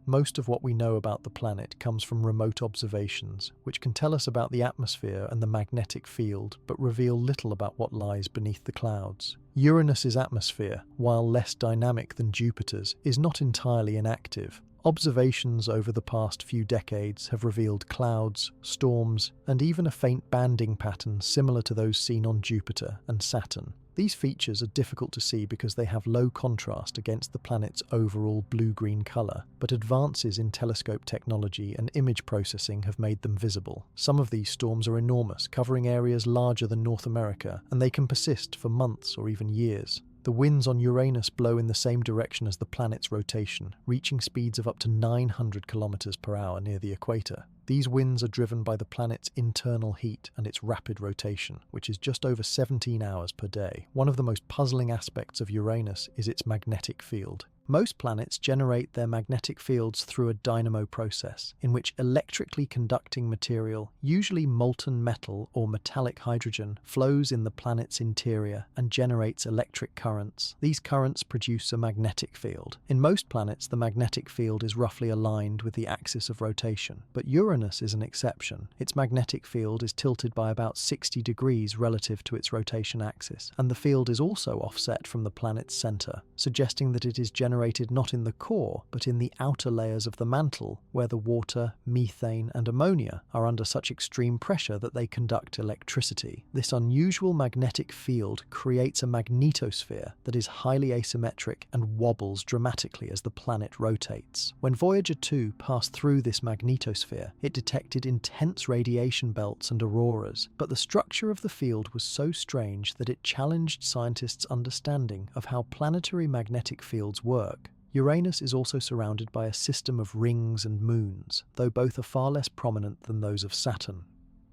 Most of what we know about the planet comes from remote observations, which can tell us about the atmosphere and the magnetic field, but reveal little about what lies beneath the clouds. Uranus's atmosphere, while less dynamic than Jupiter's, is not entirely inactive. Observations over the past few decades have revealed clouds, storms, and even a faint banding pattern similar to those seen on Jupiter and Saturn. These features are difficult to see because they have low contrast against the planet's overall blue-green colour, but advances in telescope technology and image processing have made them visible. Some of these storms are enormous, covering areas larger than North America, and they can persist for months or even years. The winds on Uranus blow in the same direction as the planet's rotation, reaching speeds of up to 900 kilometers per hour near the equator. These winds are driven by the planet's internal heat and its rapid rotation, which is just over 17 hours per day. One of the most puzzling aspects of Uranus is its magnetic field. Most planets generate their magnetic fields through a dynamo process, in which electrically conducting material, usually molten metal or metallic hydrogen, flows in the planet's interior and generates electric currents. These currents produce a magnetic field. In most planets, the magnetic field is roughly aligned with the axis of rotation, but Uranus is an exception. Its magnetic field is tilted by about 60 degrees relative to its rotation axis, and the field is also offset from the planet's center, suggesting that it is generated not in the core, but in the outer layers of the mantle, where the water, methane, and ammonia are under such extreme pressure that they conduct electricity. This unusual magnetic field creates a magnetosphere that is highly asymmetric and wobbles dramatically as the planet rotates. When Voyager 2 passed through this magnetosphere, it detected intense radiation belts and auroras, but the structure of the field was so strange that it challenged scientists' understanding of how planetary magnetic fields work. Uranus is also surrounded by a system of rings and moons, though both are far less prominent than those of Saturn.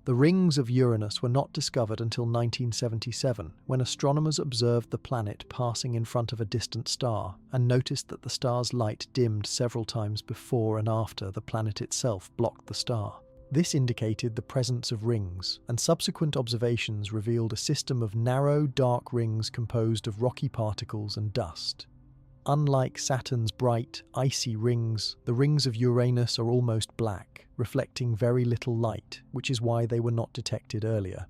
The rings of Uranus were not discovered until 1977, when astronomers observed the planet passing in front of a distant star and noticed that the star's light dimmed several times before and after the planet itself blocked the star. This indicated the presence of rings, and subsequent observations revealed a system of narrow, dark rings composed of rocky particles and dust. Unlike Saturn's bright, icy rings, the rings of Uranus are almost black, reflecting very little light, which is why they were not detected earlier.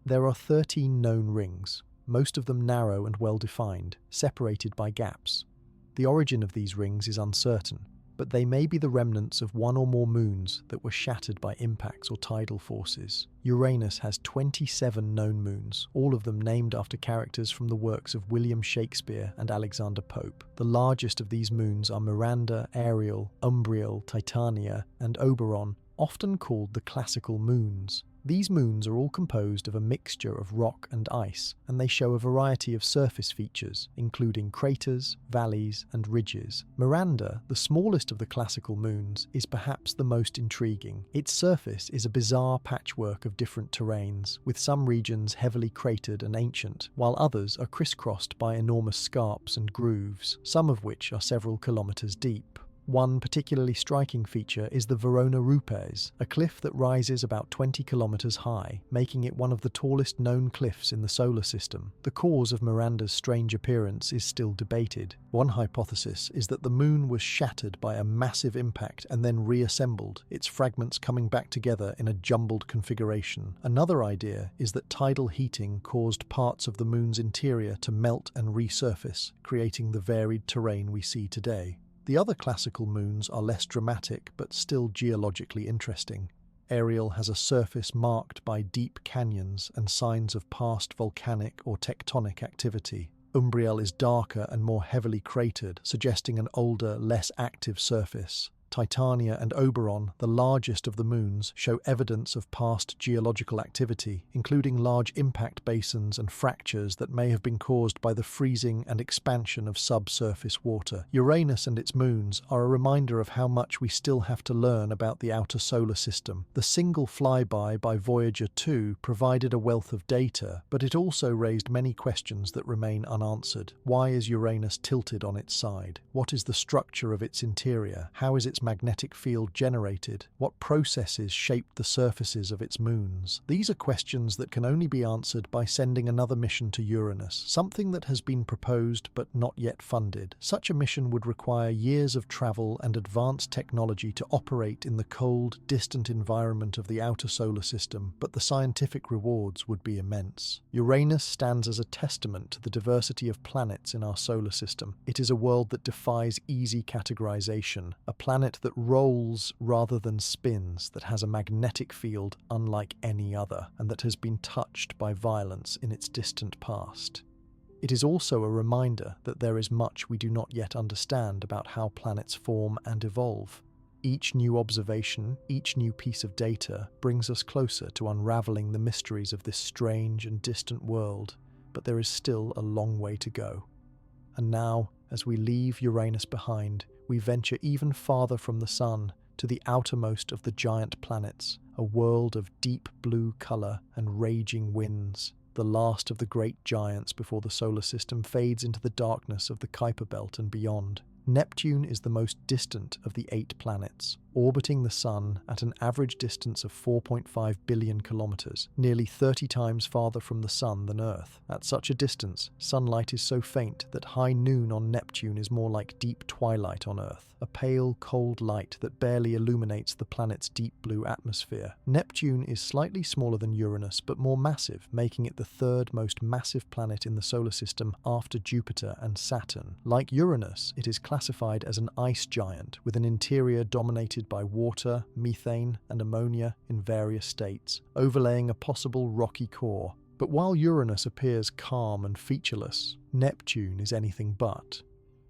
There are 13 known rings, most of them narrow and well-defined, separated by gaps. The origin of these rings is uncertain. but they may be the remnants of one or more moons that were shattered by impacts or tidal forces. Uranus has 27 known moons, all of them named after characters from the works of William Shakespeare and Alexander Pope. The largest of these moons are Miranda, Ariel, Umbriel, Titania, and Oberon, often called the classical moons. These moons are all composed of a mixture of rock and ice, and they show a variety of surface features, including craters, valleys, and ridges. Miranda, the smallest of the classical moons, is perhaps the most intriguing. Its surface is a bizarre patchwork of different terrains, with some regions heavily cratered and ancient, while others are crisscrossed by enormous scarps and grooves, some of which are several kilometers deep. One particularly striking feature is the Verona Rupes, a cliff that rises about 20 kilometers high, making it one of the tallest known cliffs in the solar system. The cause of Miranda's strange appearance is still debated. One hypothesis is that the moon was shattered by a massive impact and then reassembled, its fragments coming back together in a jumbled configuration. Another idea is that tidal heating caused parts of the moon's interior to melt and resurface, creating the varied terrain we see today. The other classical moons are less dramatic but still geologically interesting. Ariel has a surface marked by deep canyons and signs of past volcanic or tectonic activity. Umbriel is darker and more heavily cratered, suggesting an older, less active surface. Titania and Oberon, the largest of the moons, show evidence of past geological activity, including large impact basins and fractures that may have been caused by the freezing and expansion of subsurface water. Uranus and its moons are a reminder of how much we still have to learn about the outer solar system. The single flyby by Voyager 2 provided a wealth of data, but it also raised many questions that remain unanswered. Why is Uranus tilted on its side? What is the structure of its interior? How is its magnetic field generated? What processes shaped the surfaces of its moons? These are questions that can only be answered by sending another mission to Uranus, something that has been proposed but not yet funded. Such a mission would require years of travel and advanced technology to operate in the cold, distant environment of the outer solar system, but the scientific rewards would be immense. Uranus stands as a testament to the diversity of planets in our solar system. It is a world that defies easy categorization, a planet that rolls rather than spins, that has a magnetic field unlike any other, and that has been touched by violence in its distant past. It is also a reminder that there is much we do not yet understand about how planets form and evolve. Each new observation, each new piece of data, brings us closer to unraveling the mysteries of this strange and distant world, but there is still a long way to go. And now, as we leave Uranus behind, we venture even farther from the Sun, to the outermost of the giant planets, a world of deep blue colour and raging winds, the last of the great giants before the solar system fades into the darkness of the Kuiper Belt and beyond. Neptune is the most distant of the 8 planets, orbiting the Sun at an average distance of 4.5 billion kilometers, nearly 30 times farther from the Sun than Earth. At such a distance, sunlight is so faint that high noon on Neptune is more like deep twilight on Earth, a pale, cold light that barely illuminates the planet's deep blue atmosphere. Neptune is slightly smaller than Uranus, but more massive, making it the 3rd most massive planet in the solar system after Jupiter and Saturn. Like Uranus, it is classified as an ice giant, with an interior dominated by water, methane, and ammonia in various states, overlaying a possible rocky core. But while Uranus appears calm and featureless, Neptune is anything but.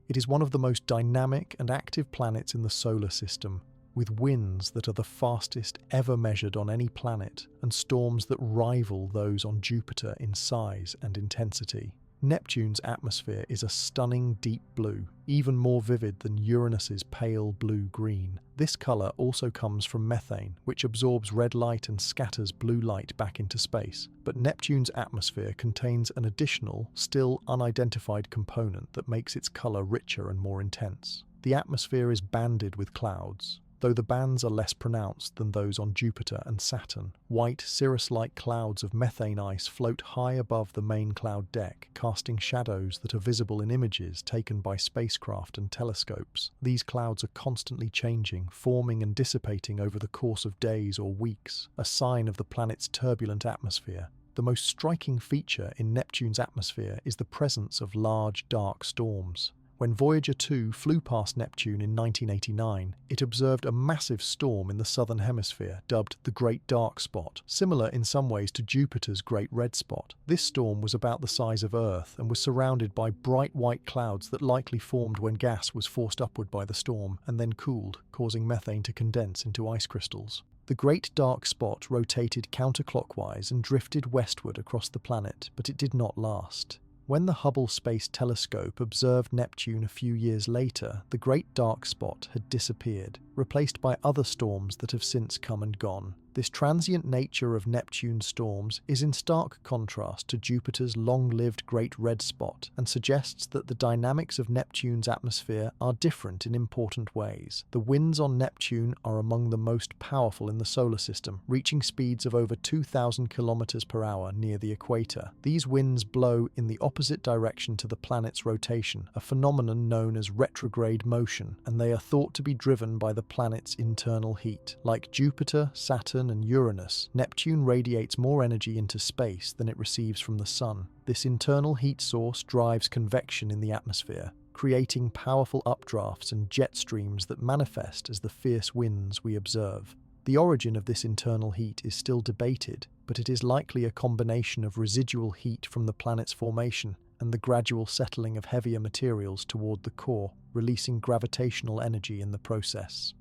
It is one of the most dynamic and active planets in the solar system, with winds that are the fastest ever measured on any planet, and storms that rival those on Jupiter in size and intensity. Neptune's atmosphere is a stunning deep blue, even more vivid than Uranus's pale blue-green. This colour also comes from methane, which absorbs red light and scatters blue light back into space. But Neptune's atmosphere contains an additional, still unidentified component that makes its colour richer and more intense. The atmosphere is banded with clouds, though the bands are less pronounced than those on Jupiter and Saturn. White, cirrus-like clouds of methane ice float high above the main cloud deck, casting shadows that are visible in images taken by spacecraft and telescopes. These clouds are constantly changing, forming and dissipating over the course of days or weeks, a sign of the planet's turbulent atmosphere. The most striking feature in Neptune's atmosphere is the presence of large, dark storms. When Voyager 2 flew past Neptune in 1989, it observed a massive storm in the southern hemisphere, dubbed the Great Dark Spot, similar in some ways to Jupiter's Great Red Spot. This storm was about the size of Earth and was surrounded by bright white clouds that likely formed when gas was forced upward by the storm and then cooled, causing methane to condense into ice crystals. The Great Dark Spot rotated counterclockwise and drifted westward across the planet, but it did not last. When the Hubble Space Telescope observed Neptune a few years later, the Great Dark Spot had disappeared, replaced by other storms that have since come and gone. This transient nature of Neptune's storms is in stark contrast to Jupiter's long-lived Great Red Spot and suggests that the dynamics of Neptune's atmosphere are different in important ways. The winds on Neptune are among the most powerful in the solar system, reaching speeds of over 2,000 kilometers per hour near the equator. These winds blow in the opposite direction to the planet's rotation, a phenomenon known as retrograde motion, and they are thought to be driven by the planet's internal heat. Like Jupiter, Saturn, and Uranus, Neptune radiates more energy into space than it receives from the Sun. This internal heat source drives convection in the atmosphere, creating powerful updrafts and jet streams that manifest as the fierce winds we observe. The origin of this internal heat is still debated, but it is likely a combination of residual heat from the planet's formation and the gradual settling of heavier materials toward the core, releasing gravitational energy in the process.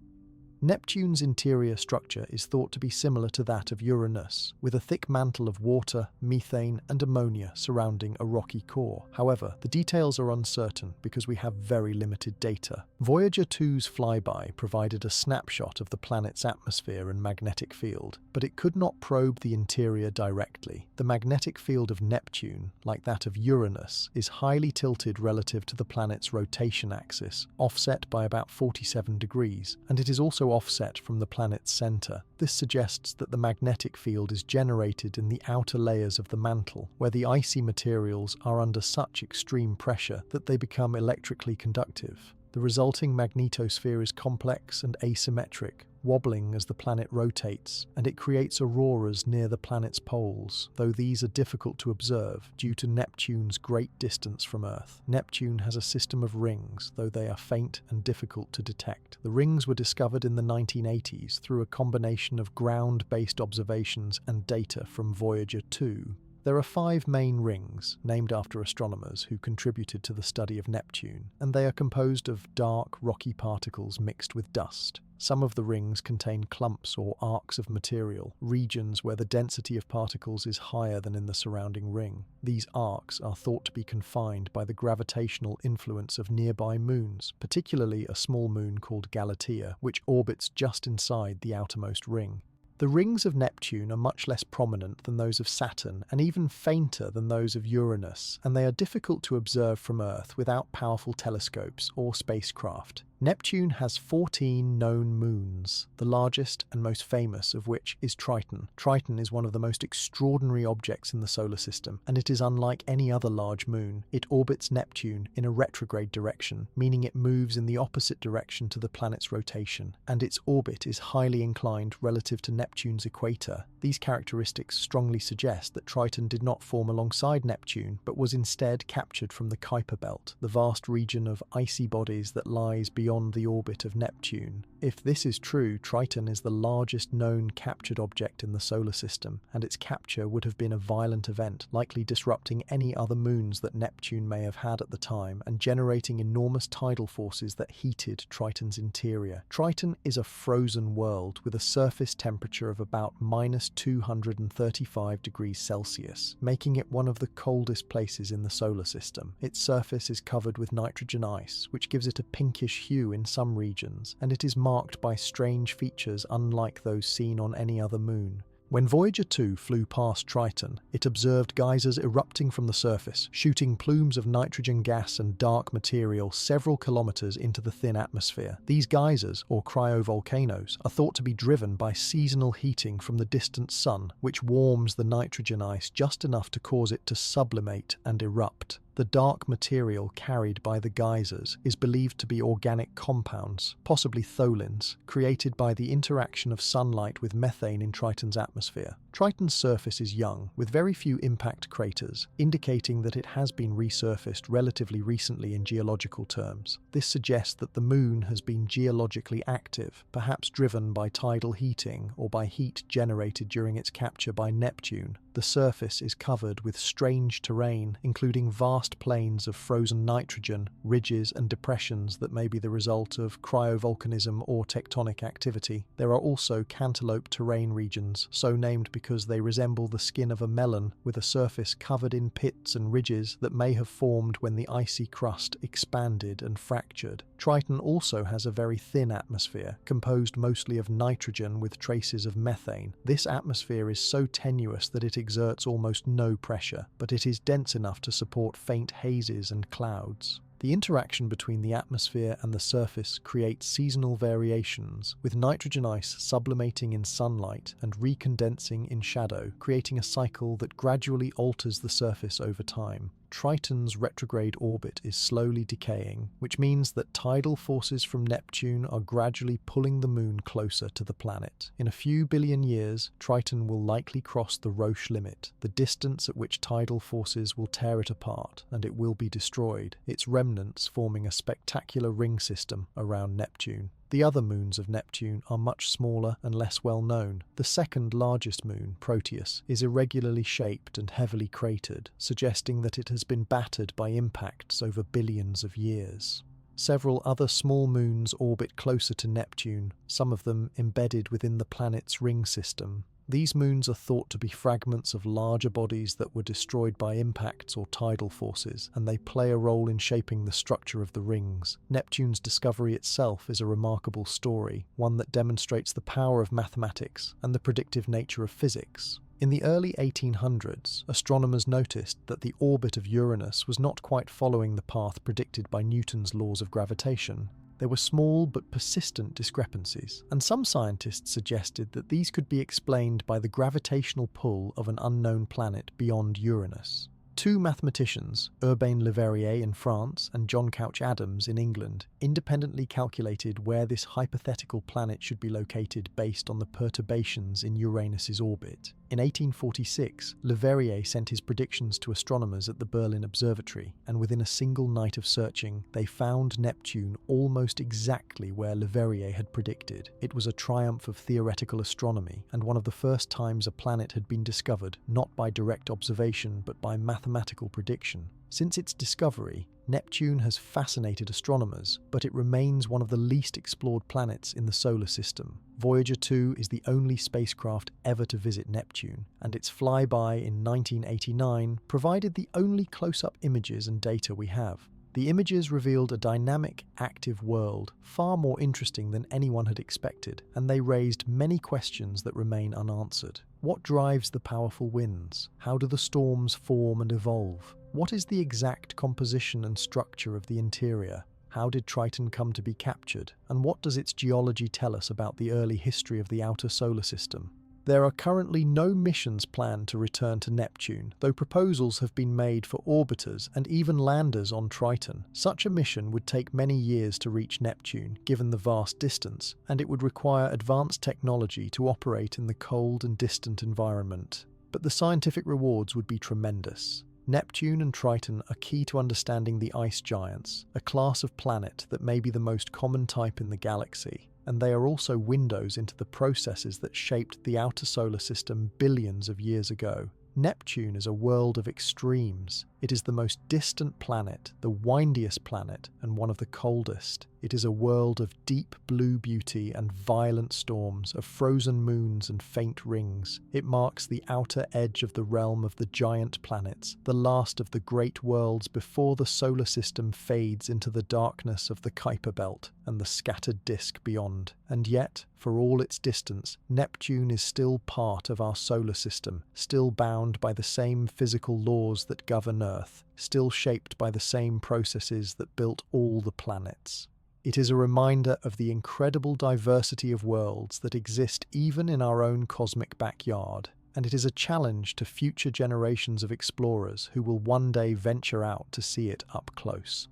Neptune's interior structure is thought to be similar to that of Uranus, with a thick mantle of water, methane, and ammonia surrounding a rocky core. However, the details are uncertain because we have very limited data. Voyager 2's flyby provided a snapshot of the planet's atmosphere and magnetic field, but it could not probe the interior directly. The magnetic field of Neptune, like that of Uranus, is highly tilted relative to the planet's rotation axis, offset by about 47 degrees, and it is also offset from the planet's center. This suggests that the magnetic field is generated in the outer layers of the mantle, where the icy materials are under such extreme pressure that they become electrically conductive. The resulting magnetosphere is complex and asymmetric, wobbling as the planet rotates, and it creates auroras near the planet's poles, though these are difficult to observe due to Neptune's great distance from Earth. Neptune has a system of rings, though they are faint and difficult to detect. The rings were discovered in the 1980s through a combination of ground-based observations and data from Voyager 2. There are 5 main rings, named after astronomers who contributed to the study of Neptune, and they are composed of dark, rocky particles mixed with dust. Some of the rings contain clumps or arcs of material, regions where the density of particles is higher than in the surrounding ring. These arcs are thought to be confined by the gravitational influence of nearby moons, particularly a small moon called Galatea, which orbits just inside the outermost ring. The rings of Neptune are much less prominent than those of Saturn and even fainter than those of Uranus, and they are difficult to observe from Earth without powerful telescopes or spacecraft. Neptune has 14 known moons, the largest and most famous of which is Triton. Triton is one of the most extraordinary objects in the solar system, and it is unlike any other large moon. It orbits Neptune in a retrograde direction, meaning it moves in the opposite direction to the planet's rotation, and its orbit is highly inclined relative to Neptune's equator. These characteristics strongly suggest that Triton did not form alongside Neptune, but was instead captured from the Kuiper Belt, the vast region of icy bodies that lies beyond the orbit of Neptune. If this is true, Triton is the largest known captured object in the solar system, and its capture would have been a violent event, likely disrupting any other moons that Neptune may have had at the time and generating enormous tidal forces that heated Triton's interior. Triton is a frozen world with a surface temperature of about -235 degrees Celsius, making it one of the coldest places in the solar system. Its surface is covered with nitrogen ice, which gives it a pinkish hue in some regions, and it is marked by strange features unlike those seen on any other moon. When Voyager 2 flew past Triton, it observed geysers erupting from the surface, shooting plumes of nitrogen gas and dark material several kilometers into the thin atmosphere. These geysers, or cryovolcanoes, are thought to be driven by seasonal heating from the distant sun, which warms the nitrogen ice just enough to cause it to sublimate and erupt. The dark material carried by the geysers is believed to be organic compounds, possibly tholins, created by the interaction of sunlight with methane in Triton's atmosphere. Triton's surface is young, with very few impact craters, indicating that it has been resurfaced relatively recently in geological terms. This suggests that the Moon has been geologically active, perhaps driven by tidal heating or by heat generated during its capture by Neptune. The surface is covered with strange terrain, including vast plains of frozen nitrogen, ridges and depressions that may be the result of cryovolcanism or tectonic activity. There are also cantaloupe terrain regions, so named because they resemble the skin of a melon, with a surface covered in pits and ridges that may have formed when the icy crust expanded and fractured. Triton also has a very thin atmosphere, composed mostly of nitrogen with traces of methane. This atmosphere is so tenuous that it exerts almost no pressure, but it is dense enough to support faint hazes and clouds. The interaction between the atmosphere and the surface creates seasonal variations, with nitrogen ice sublimating in sunlight and recondensing in shadow, creating a cycle that gradually alters the surface over time. Triton's retrograde orbit is slowly decaying, which means that tidal forces from Neptune are gradually pulling the Moon closer to the planet. In a few billion years, Triton will likely cross the Roche limit, the distance at which tidal forces will tear it apart, and it will be destroyed, its remnants forming a spectacular ring system around Neptune. The other moons of Neptune are much smaller and less well known. The second largest moon, Proteus, is irregularly shaped and heavily cratered, suggesting that it has been battered by impacts over billions of years. Several other small moons orbit closer to Neptune, some of them embedded within the planet's ring system. These moons are thought to be fragments of larger bodies that were destroyed by impacts or tidal forces, and they play a role in shaping the structure of the rings. Neptune's discovery itself is a remarkable story, one that demonstrates the power of mathematics and the predictive nature of physics. In the early 1800s, astronomers noticed that the orbit of Uranus was not quite following the path predicted by Newton's laws of gravitation. There were small but persistent discrepancies, and some scientists suggested that these could be explained by the gravitational pull of an unknown planet beyond Uranus. Two mathematicians, Urbain Le Verrier in France and John Couch Adams in England, independently calculated where this hypothetical planet should be located based on the perturbations in Uranus's orbit. In 1846, Le Verrier sent his predictions to astronomers at the Berlin Observatory, and within a single night of searching, they found Neptune almost exactly where Le Verrier had predicted. It was a triumph of theoretical astronomy, and one of the first times a planet had been discovered, not by direct observation but by mathematical prediction. Since its discovery, Neptune has fascinated astronomers, but it remains one of the least explored planets in the solar system. Voyager 2 is the only spacecraft ever to visit Neptune, and its flyby in 1989 provided the only close-up images and data we have. The images revealed a dynamic, active world, far more interesting than anyone had expected, and they raised many questions that remain unanswered. What drives the powerful winds? How do the storms form and evolve? What is the exact composition and structure of the interior? How did Triton come to be captured? And what does its geology tell us about the early history of the outer solar system? There are currently no missions planned to return to Neptune, though proposals have been made for orbiters and even landers on Triton. Such a mission would take many years to reach Neptune, given the vast distance, and it would require advanced technology to operate in the cold and distant environment. But the scientific rewards would be tremendous. Neptune and Triton are key to understanding the ice giants, a class of planet that may be the most common type in the galaxy, and they are also windows into the processes that shaped the outer solar system billions of years ago. Neptune is a world of extremes. It is the most distant planet, the windiest planet, and one of the coldest. It is a world of deep blue beauty and violent storms, of frozen moons and faint rings. It marks the outer edge of the realm of the giant planets, the last of the great worlds before the solar system fades into the darkness of the Kuiper Belt and the scattered disk beyond. And yet, for all its distance, Neptune is still part of our solar system, still bound by the same physical laws that govern Earth, still shaped by the same processes that built all the planets. It is a reminder of the incredible diversity of worlds that exist even in our own cosmic backyard, and it is a challenge to future generations of explorers who will one day venture out to see it up close.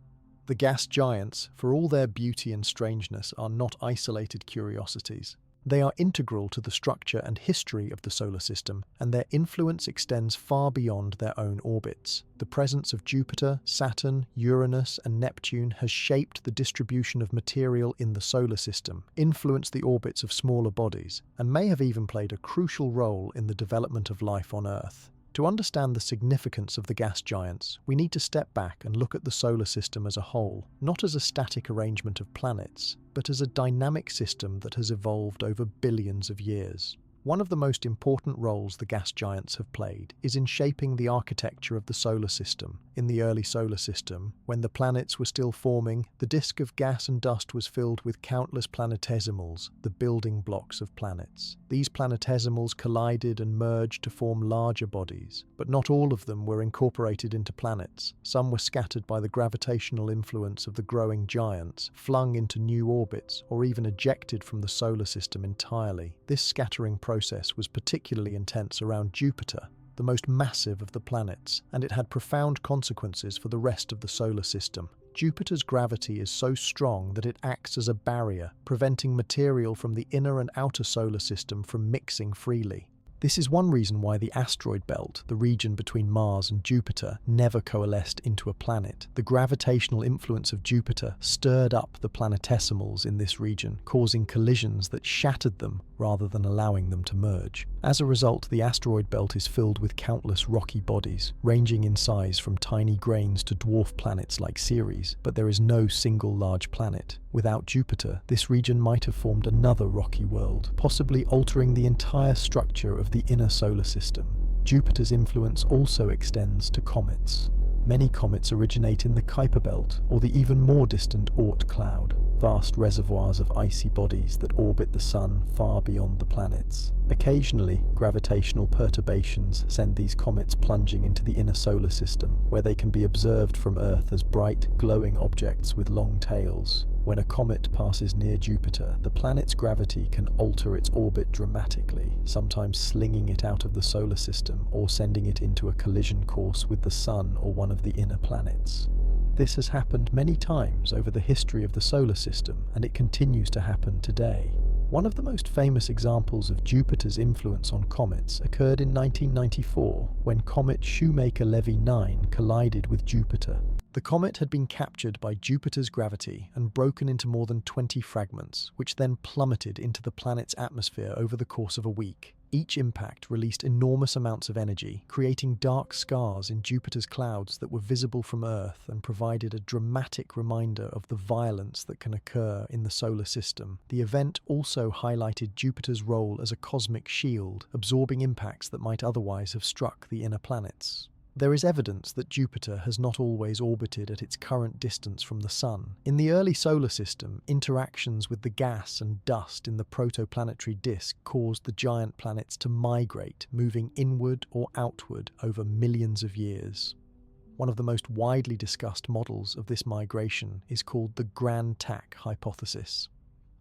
The gas giants, for all their beauty and strangeness, are not isolated curiosities. They are integral to the structure and history of the solar system, and their influence extends far beyond their own orbits. The presence of Jupiter, Saturn, Uranus, and Neptune has shaped the distribution of material in the solar system, influenced the orbits of smaller bodies, and may have even played a crucial role in the development of life on Earth. To understand the significance of the gas giants, we need to step back and look at the solar system as a whole, not as a static arrangement of planets, but as a dynamic system that has evolved over billions of years. One of the most important roles the gas giants have played is in shaping the architecture of the solar system. In the early solar system, when the planets were still forming, the disk of gas and dust was filled with countless planetesimals, the building blocks of planets. These planetesimals collided and merged to form larger bodies, but not all of them were incorporated into planets. Some were scattered by the gravitational influence of the growing giants, flung into new orbits, or even ejected from the solar system entirely. This scattering process was particularly intense around Jupiter, the most massive of the planets, and it had profound consequences for the rest of the solar system. Jupiter's gravity is so strong that it acts as a barrier, preventing material from the inner and outer solar system from mixing freely. This is one reason why the asteroid belt, the region between Mars and Jupiter, never coalesced into a planet. The gravitational influence of Jupiter stirred up the planetesimals in this region, causing collisions that shattered them rather than allowing them to merge. As a result, the asteroid belt is filled with countless rocky bodies, ranging in size from tiny grains to dwarf planets like Ceres, but there is no single large planet. Without Jupiter, this region might have formed another rocky world, possibly altering the entire structure of the inner solar system. Jupiter's influence also extends to comets. Many comets originate in the Kuiper belt, or the even more distant Oort cloud, vast reservoirs of icy bodies that orbit the Sun far beyond the planets. Occasionally, gravitational perturbations send these comets plunging into the inner solar system, where they can be observed from Earth as bright, glowing objects with long tails. When a comet passes near Jupiter, the planet's gravity can alter its orbit dramatically, sometimes slinging it out of the solar system or sending it into a collision course with the Sun or one of the inner planets. This has happened many times over the history of the solar system, and it continues to happen today. One of the most famous examples of Jupiter's influence on comets occurred in 1994, when comet Shoemaker-Levy 9 collided with Jupiter. The comet had been captured by Jupiter's gravity and broken into more than 20 fragments, which then plummeted into the planet's atmosphere over the course of a week. Each impact released enormous amounts of energy, creating dark scars in Jupiter's clouds that were visible from Earth and provided a dramatic reminder of the violence that can occur in the solar system. The event also highlighted Jupiter's role as a cosmic shield, absorbing impacts that might otherwise have struck the inner planets. There is evidence that Jupiter has not always orbited at its current distance from the Sun. In the early solar system, interactions with the gas and dust in the protoplanetary disk caused the giant planets to migrate, moving inward or outward over millions of years. One of the most widely discussed models of this migration is called the Grand Tack hypothesis.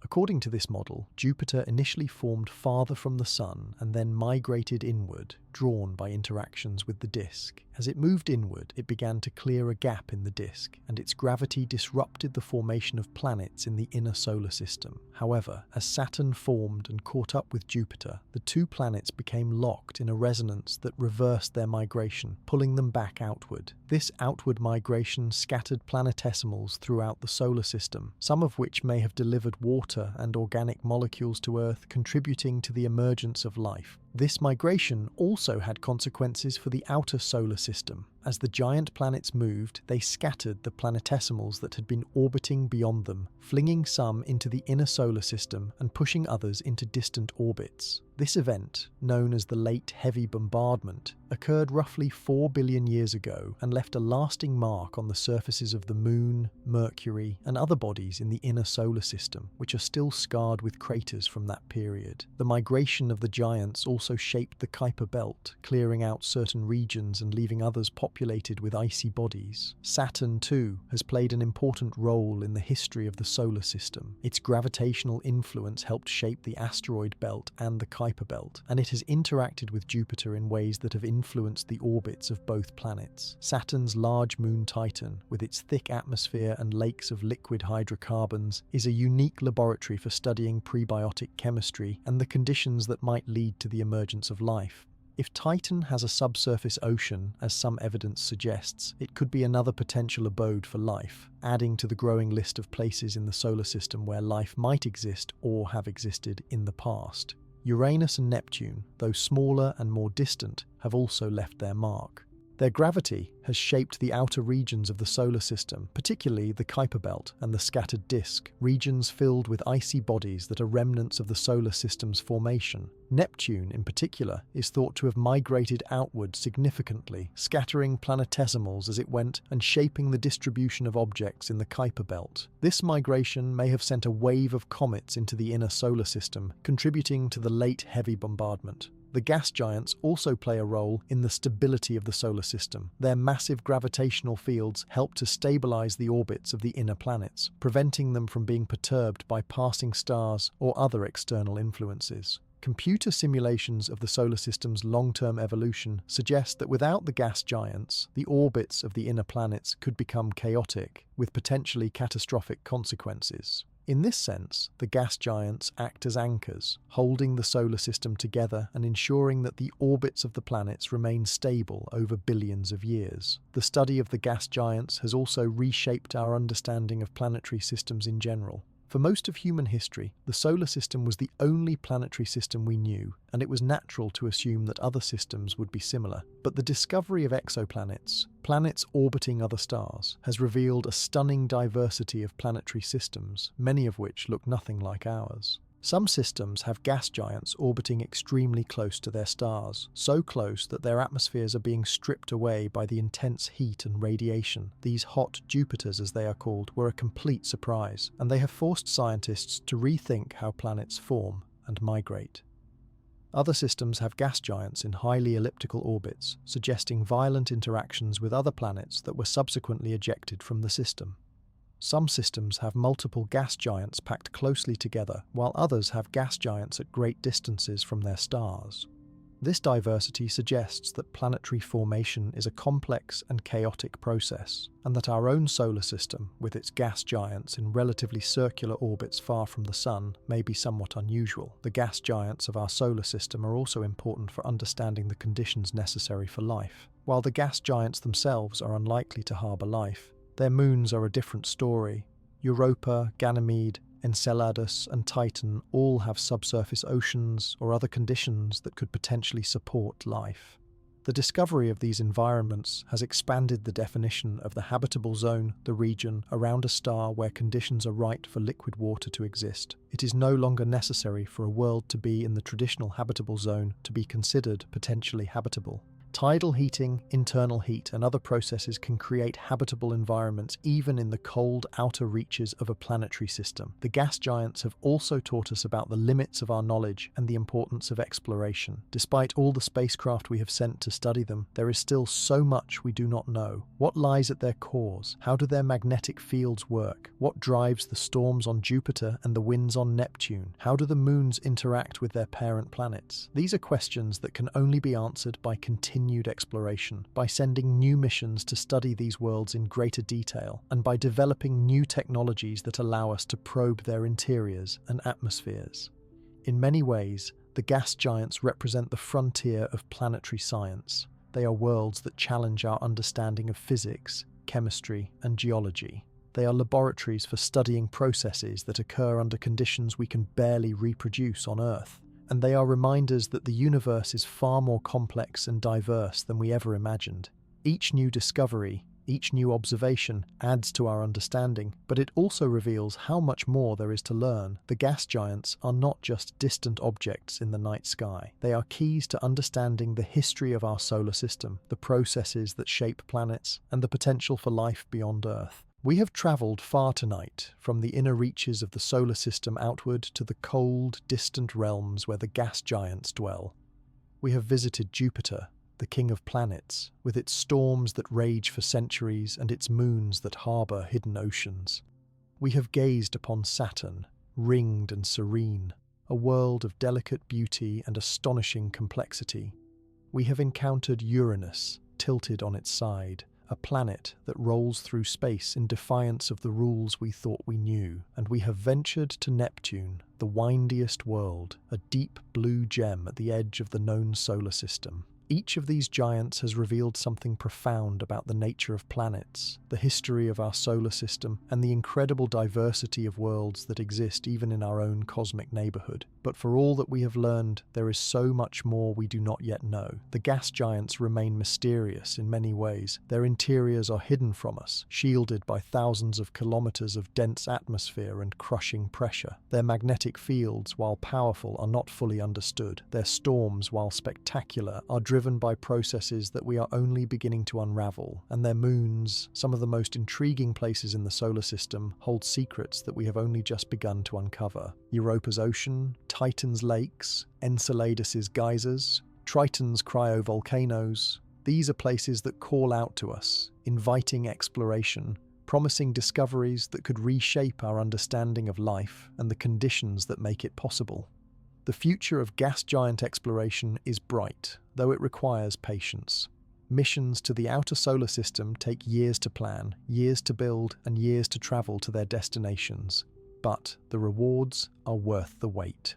According to this model, Jupiter initially formed farther from the Sun and then migrated inward, drawn by interactions with the disk. As it moved inward, it began to clear a gap in the disk, and its gravity disrupted the formation of planets in the inner solar system. However, as Saturn formed and caught up with Jupiter, the two planets became locked in a resonance that reversed their migration, pulling them back outward. This outward migration scattered planetesimals throughout the solar system, some of which may have delivered water and organic molecules to Earth, contributing to the emergence of life. This migration also had consequences for the outer solar system. As the giant planets moved, they scattered the planetesimals that had been orbiting beyond them, flinging some into the inner solar system and pushing others into distant orbits. This event, known as the Late Heavy Bombardment, occurred roughly 4 billion years ago and left a lasting mark on the surfaces of the Moon, Mercury, and other bodies in the inner solar system, which are still scarred with craters from that period. The migration of the giants also also shaped the Kuiper Belt, clearing out certain regions and leaving others populated with icy bodies. Saturn, too, has played an important role in the history of the solar system. Its gravitational influence helped shape the asteroid belt and the Kuiper Belt, and it has interacted with Jupiter in ways that have influenced the orbits of both planets. Saturn's large moon Titan, with its thick atmosphere and lakes of liquid hydrocarbons, is a unique laboratory for studying prebiotic chemistry and the conditions that might lead to the emergence of life. If Titan has a subsurface ocean, as some evidence suggests, it could be another potential abode for life, adding to the growing list of places in the solar system where life might exist or have existed in the past. Uranus and Neptune, though smaller and more distant, have also left their mark. Their gravity has shaped the outer regions of the solar system, particularly the Kuiper Belt and the scattered disk, regions filled with icy bodies that are remnants of the solar system's formation. Neptune, in particular, is thought to have migrated outward significantly, scattering planetesimals as it went and shaping the distribution of objects in the Kuiper Belt. This migration may have sent a wave of comets into the inner solar system, contributing to the late heavy bombardment. The gas giants also play a role in the stability of the solar system. Their massive gravitational fields help to stabilize the orbits of the inner planets, preventing them from being perturbed by passing stars or other external influences. Computer simulations of the solar system's long-term evolution suggest that without the gas giants, the orbits of the inner planets could become chaotic, with potentially catastrophic consequences. In this sense, the gas giants act as anchors, holding the solar system together and ensuring that the orbits of the planets remain stable over billions of years. The study of the gas giants has also reshaped our understanding of planetary systems in general. For most of human history, the solar system was the only planetary system we knew, and it was natural to assume that other systems would be similar. But the discovery of exoplanets, planets orbiting other stars, has revealed a stunning diversity of planetary systems, many of which look nothing like ours. Some systems have gas giants orbiting extremely close to their stars, so close that their atmospheres are being stripped away by the intense heat and radiation. These hot Jupiters, as they are called, were a complete surprise, and they have forced scientists to rethink how planets form and migrate. Other systems have gas giants in highly elliptical orbits, suggesting violent interactions with other planets that were subsequently ejected from the system. Some systems have multiple gas giants packed closely together, while others have gas giants at great distances from their stars. This diversity suggests that planetary formation is a complex and chaotic process, and that our own solar system, with its gas giants in relatively circular orbits far from the Sun, may be somewhat unusual. The gas giants of our solar system are also important for understanding the conditions necessary for life. While the gas giants themselves are unlikely to harbour life, their moons are a different story. Europa, Ganymede, Enceladus, and Titan all have subsurface oceans or other conditions that could potentially support life. The discovery of these environments has expanded the definition of the habitable zone, the region around a star where conditions are right for liquid water to exist. It is no longer necessary for a world to be in the traditional habitable zone to be considered potentially habitable. Tidal heating, internal heat, and other processes can create habitable environments even in the cold outer reaches of a planetary system. The gas giants have also taught us about the limits of our knowledge and the importance of exploration. Despite all the spacecraft we have sent to study them, there is still so much we do not know. What lies at their cores? How do their magnetic fields work? What drives the storms on Jupiter and the winds on Neptune? How do the moons interact with their parent planets? These are questions that can only be answered by continued exploration, by sending new missions to study these worlds in greater detail, and by developing new technologies that allow us to probe their interiors and atmospheres. In many ways, the gas giants represent the frontier of planetary science. They are worlds that challenge our understanding of physics, chemistry, and geology. They are laboratories for studying processes that occur under conditions we can barely reproduce on Earth. And they are reminders that the universe is far more complex and diverse than we ever imagined. Each new discovery, each new observation adds to our understanding, but it also reveals how much more there is to learn. The gas giants are not just distant objects in the night sky. They are keys to understanding the history of our solar system, the processes that shape planets, and the potential for life beyond Earth. We have travelled far tonight, from the inner reaches of the solar system outward to the cold, distant realms where the gas giants dwell. We have visited Jupiter, the king of planets, with its storms that rage for centuries and its moons that harbour hidden oceans. We have gazed upon Saturn, ringed and serene, a world of delicate beauty and astonishing complexity. We have encountered Uranus, tilted on its side, a planet that rolls through space in defiance of the rules we thought we knew, and we have ventured to Neptune, the windiest world, a deep blue gem at the edge of the known solar system. Each of these giants has revealed something profound about the nature of planets, the history of our solar system, and the incredible diversity of worlds that exist even in our own cosmic neighborhood. But for all that we have learned, there is so much more we do not yet know. The gas giants remain mysterious in many ways. Their interiors are hidden from us, shielded by thousands of kilometers of dense atmosphere and crushing pressure. Their magnetic fields, while powerful, are not fully understood. Their storms, while spectacular, are driven by processes that we are only beginning to unravel, and their moons, some of the most intriguing places in the solar system, hold secrets that we have only just begun to uncover. Europa's ocean, Titan's lakes, Enceladus's geysers, Triton's cryovolcanoes, these are places that call out to us, inviting exploration, promising discoveries that could reshape our understanding of life and the conditions that make it possible. The future of gas giant exploration is bright, though it requires patience. Missions to the outer solar system take years to plan, years to build, and years to travel to their destinations. But the rewards are worth the wait.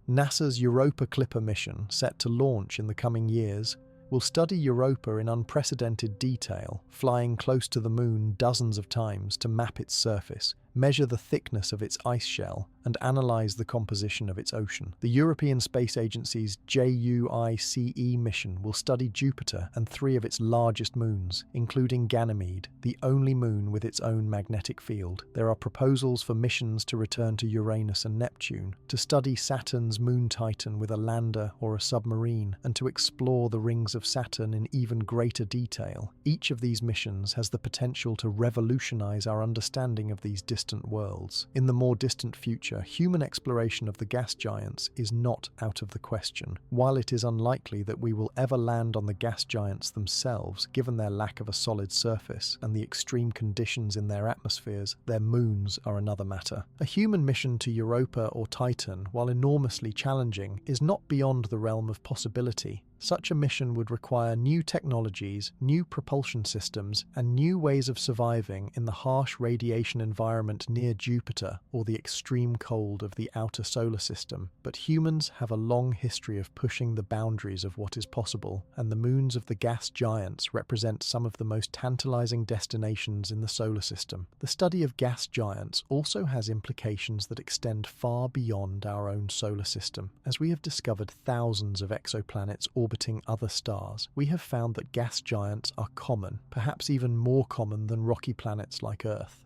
NASA's Europa Clipper mission, set to launch in the coming years, will study Europa in unprecedented detail, flying close to the Moon dozens of times to map its surface, measure the thickness of its ice shell, and analyze the composition of its ocean. The European Space Agency's JUICE mission will study Jupiter and 3 of its largest moons, including Ganymede, the only moon with its own magnetic field. There are proposals for missions to return to Uranus and Neptune, to study Saturn's moon Titan with a lander or a submarine, and to explore the rings of Saturn in even greater detail. Each of these missions has the potential to revolutionize our understanding of these distant worlds. In the more distant future, human exploration of the gas giants is not out of the question. While it is unlikely that we will ever land on the gas giants themselves, given their lack of a solid surface and the extreme conditions in their atmospheres, their moons are another matter. A human mission to Europa or Titan, while enormously challenging, is not beyond the realm of possibility. Such a mission would require new technologies, new propulsion systems, and new ways of surviving in the harsh radiation environment near Jupiter or the extreme cold of the outer solar system. But humans have a long history of pushing the boundaries of what is possible, and the moons of the gas giants represent some of the most tantalizing destinations in the solar system. The study of gas giants also has implications that extend far beyond our own solar system. As we have discovered thousands of exoplanets orbiting other stars, we have found that gas giants are common, perhaps even more common than rocky planets like Earth.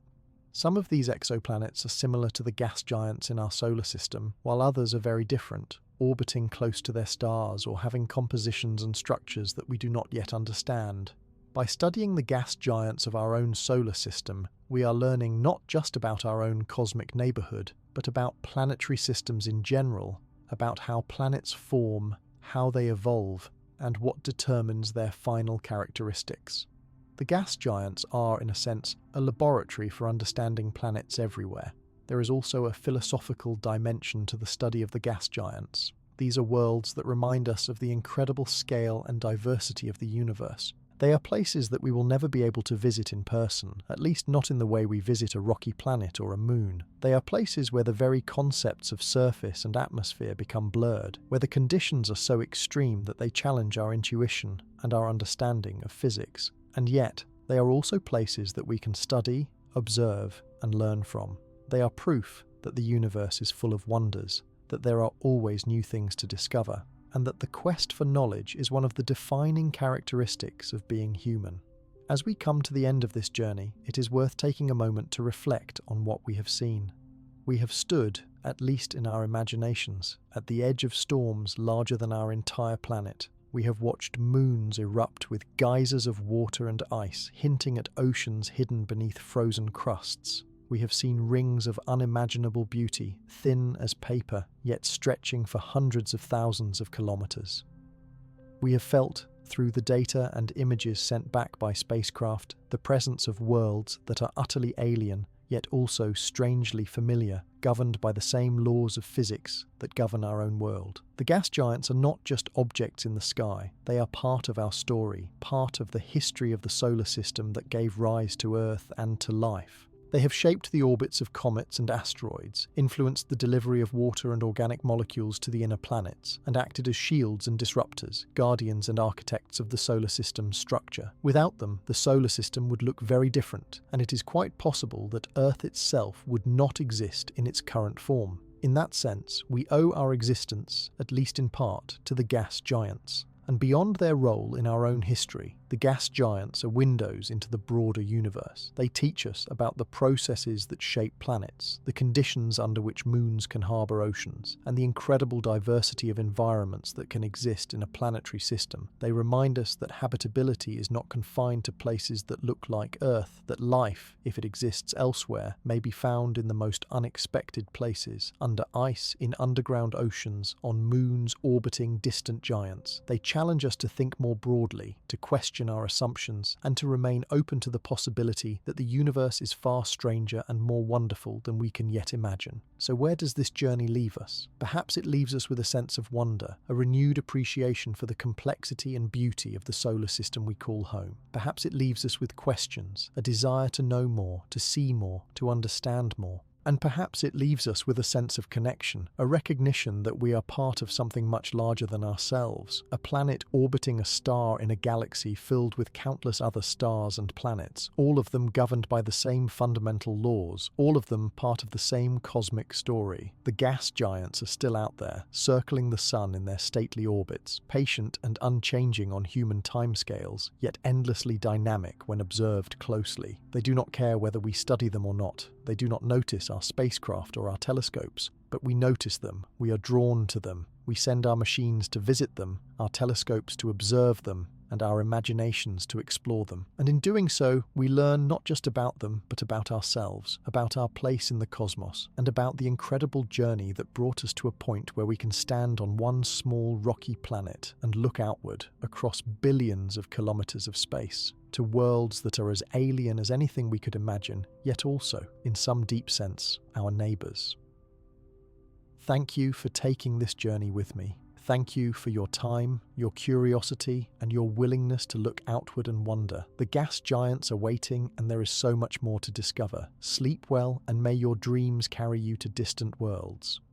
Some of these exoplanets are similar to the gas giants in our solar system, while others are very different, orbiting close to their stars or having compositions and structures that we do not yet understand. By studying the gas giants of our own solar system, we are learning not just about our own cosmic neighborhood, but about planetary systems in general, about how planets form, how they evolve, and what determines their final characteristics. The gas giants are, in a sense, a laboratory for understanding planets everywhere. There is also a philosophical dimension to the study of the gas giants. These are worlds that remind us of the incredible scale and diversity of the universe. They are places that we will never be able to visit in person, at least not in the way we visit a rocky planet or a moon. They are places where the very concepts of surface and atmosphere become blurred, where the conditions are so extreme that they challenge our intuition and our understanding of physics. And yet, they are also places that we can study, observe, and learn from. They are proof that the universe is full of wonders, that there are always new things to discover, and that the quest for knowledge is one of the defining characteristics of being human. As we come to the end of this journey, it is worth taking a moment to reflect on what we have seen. We have stood, at least in our imaginations, at the edge of storms larger than our entire planet. We have watched moons erupt with geysers of water and ice, hinting at oceans hidden beneath frozen crusts. We have seen rings of unimaginable beauty, thin as paper, yet stretching for hundreds of thousands of kilometers. We have felt, through the data and images sent back by spacecraft, the presence of worlds that are utterly alien, yet also strangely familiar, governed by the same laws of physics that govern our own world. The gas giants are not just objects in the sky, they are part of our story, part of the history of the solar system that gave rise to Earth and to life. They have shaped the orbits of comets and asteroids, influenced the delivery of water and organic molecules to the inner planets, and acted as shields and disruptors, guardians and architects of the solar system's structure. Without them, the solar system would look very different, and it is quite possible that Earth itself would not exist in its current form. In that sense, we owe our existence, at least in part, to the gas giants. And beyond their role in our own history, the gas giants are windows into the broader universe. They teach us about the processes that shape planets, the conditions under which moons can harbour oceans, and the incredible diversity of environments that can exist in a planetary system. They remind us that habitability is not confined to places that look like Earth, that life, if it exists elsewhere, may be found in the most unexpected places, under ice, in underground oceans, on moons orbiting distant giants. They challenge us to think more broadly, to question our assumptions, and to remain open to the possibility that the universe is far stranger and more wonderful than we can yet imagine. So where does this journey leave us? Perhaps it leaves us with a sense of wonder, a renewed appreciation for the complexity and beauty of the solar system we call home. Perhaps it leaves us with questions, a desire to know more, to see more, to understand more. And perhaps it leaves us with a sense of connection, a recognition that we are part of something much larger than ourselves, a planet orbiting a star in a galaxy filled with countless other stars and planets, all of them governed by the same fundamental laws, all of them part of the same cosmic story. The gas giants are still out there, circling the sun in their stately orbits, patient and unchanging on human timescales, yet endlessly dynamic when observed closely. They do not care whether we study them or not. They do not notice our spacecraft or our telescopes, but we notice them, we are drawn to them. We send our machines to visit them, our telescopes to observe them, and our imaginations to explore them. And in doing so, we learn not just about them, but about ourselves, about our place in the cosmos, and about the incredible journey that brought us to a point where we can stand on one small rocky planet and look outward across billions of kilometers of space, to worlds that are as alien as anything we could imagine, yet also, in some deep sense, our neighbours. Thank you for taking this journey with me. Thank you for your time, your curiosity, and your willingness to look outward and wonder. The gas giants are waiting, and there is so much more to discover. Sleep well, and may your dreams carry you to distant worlds.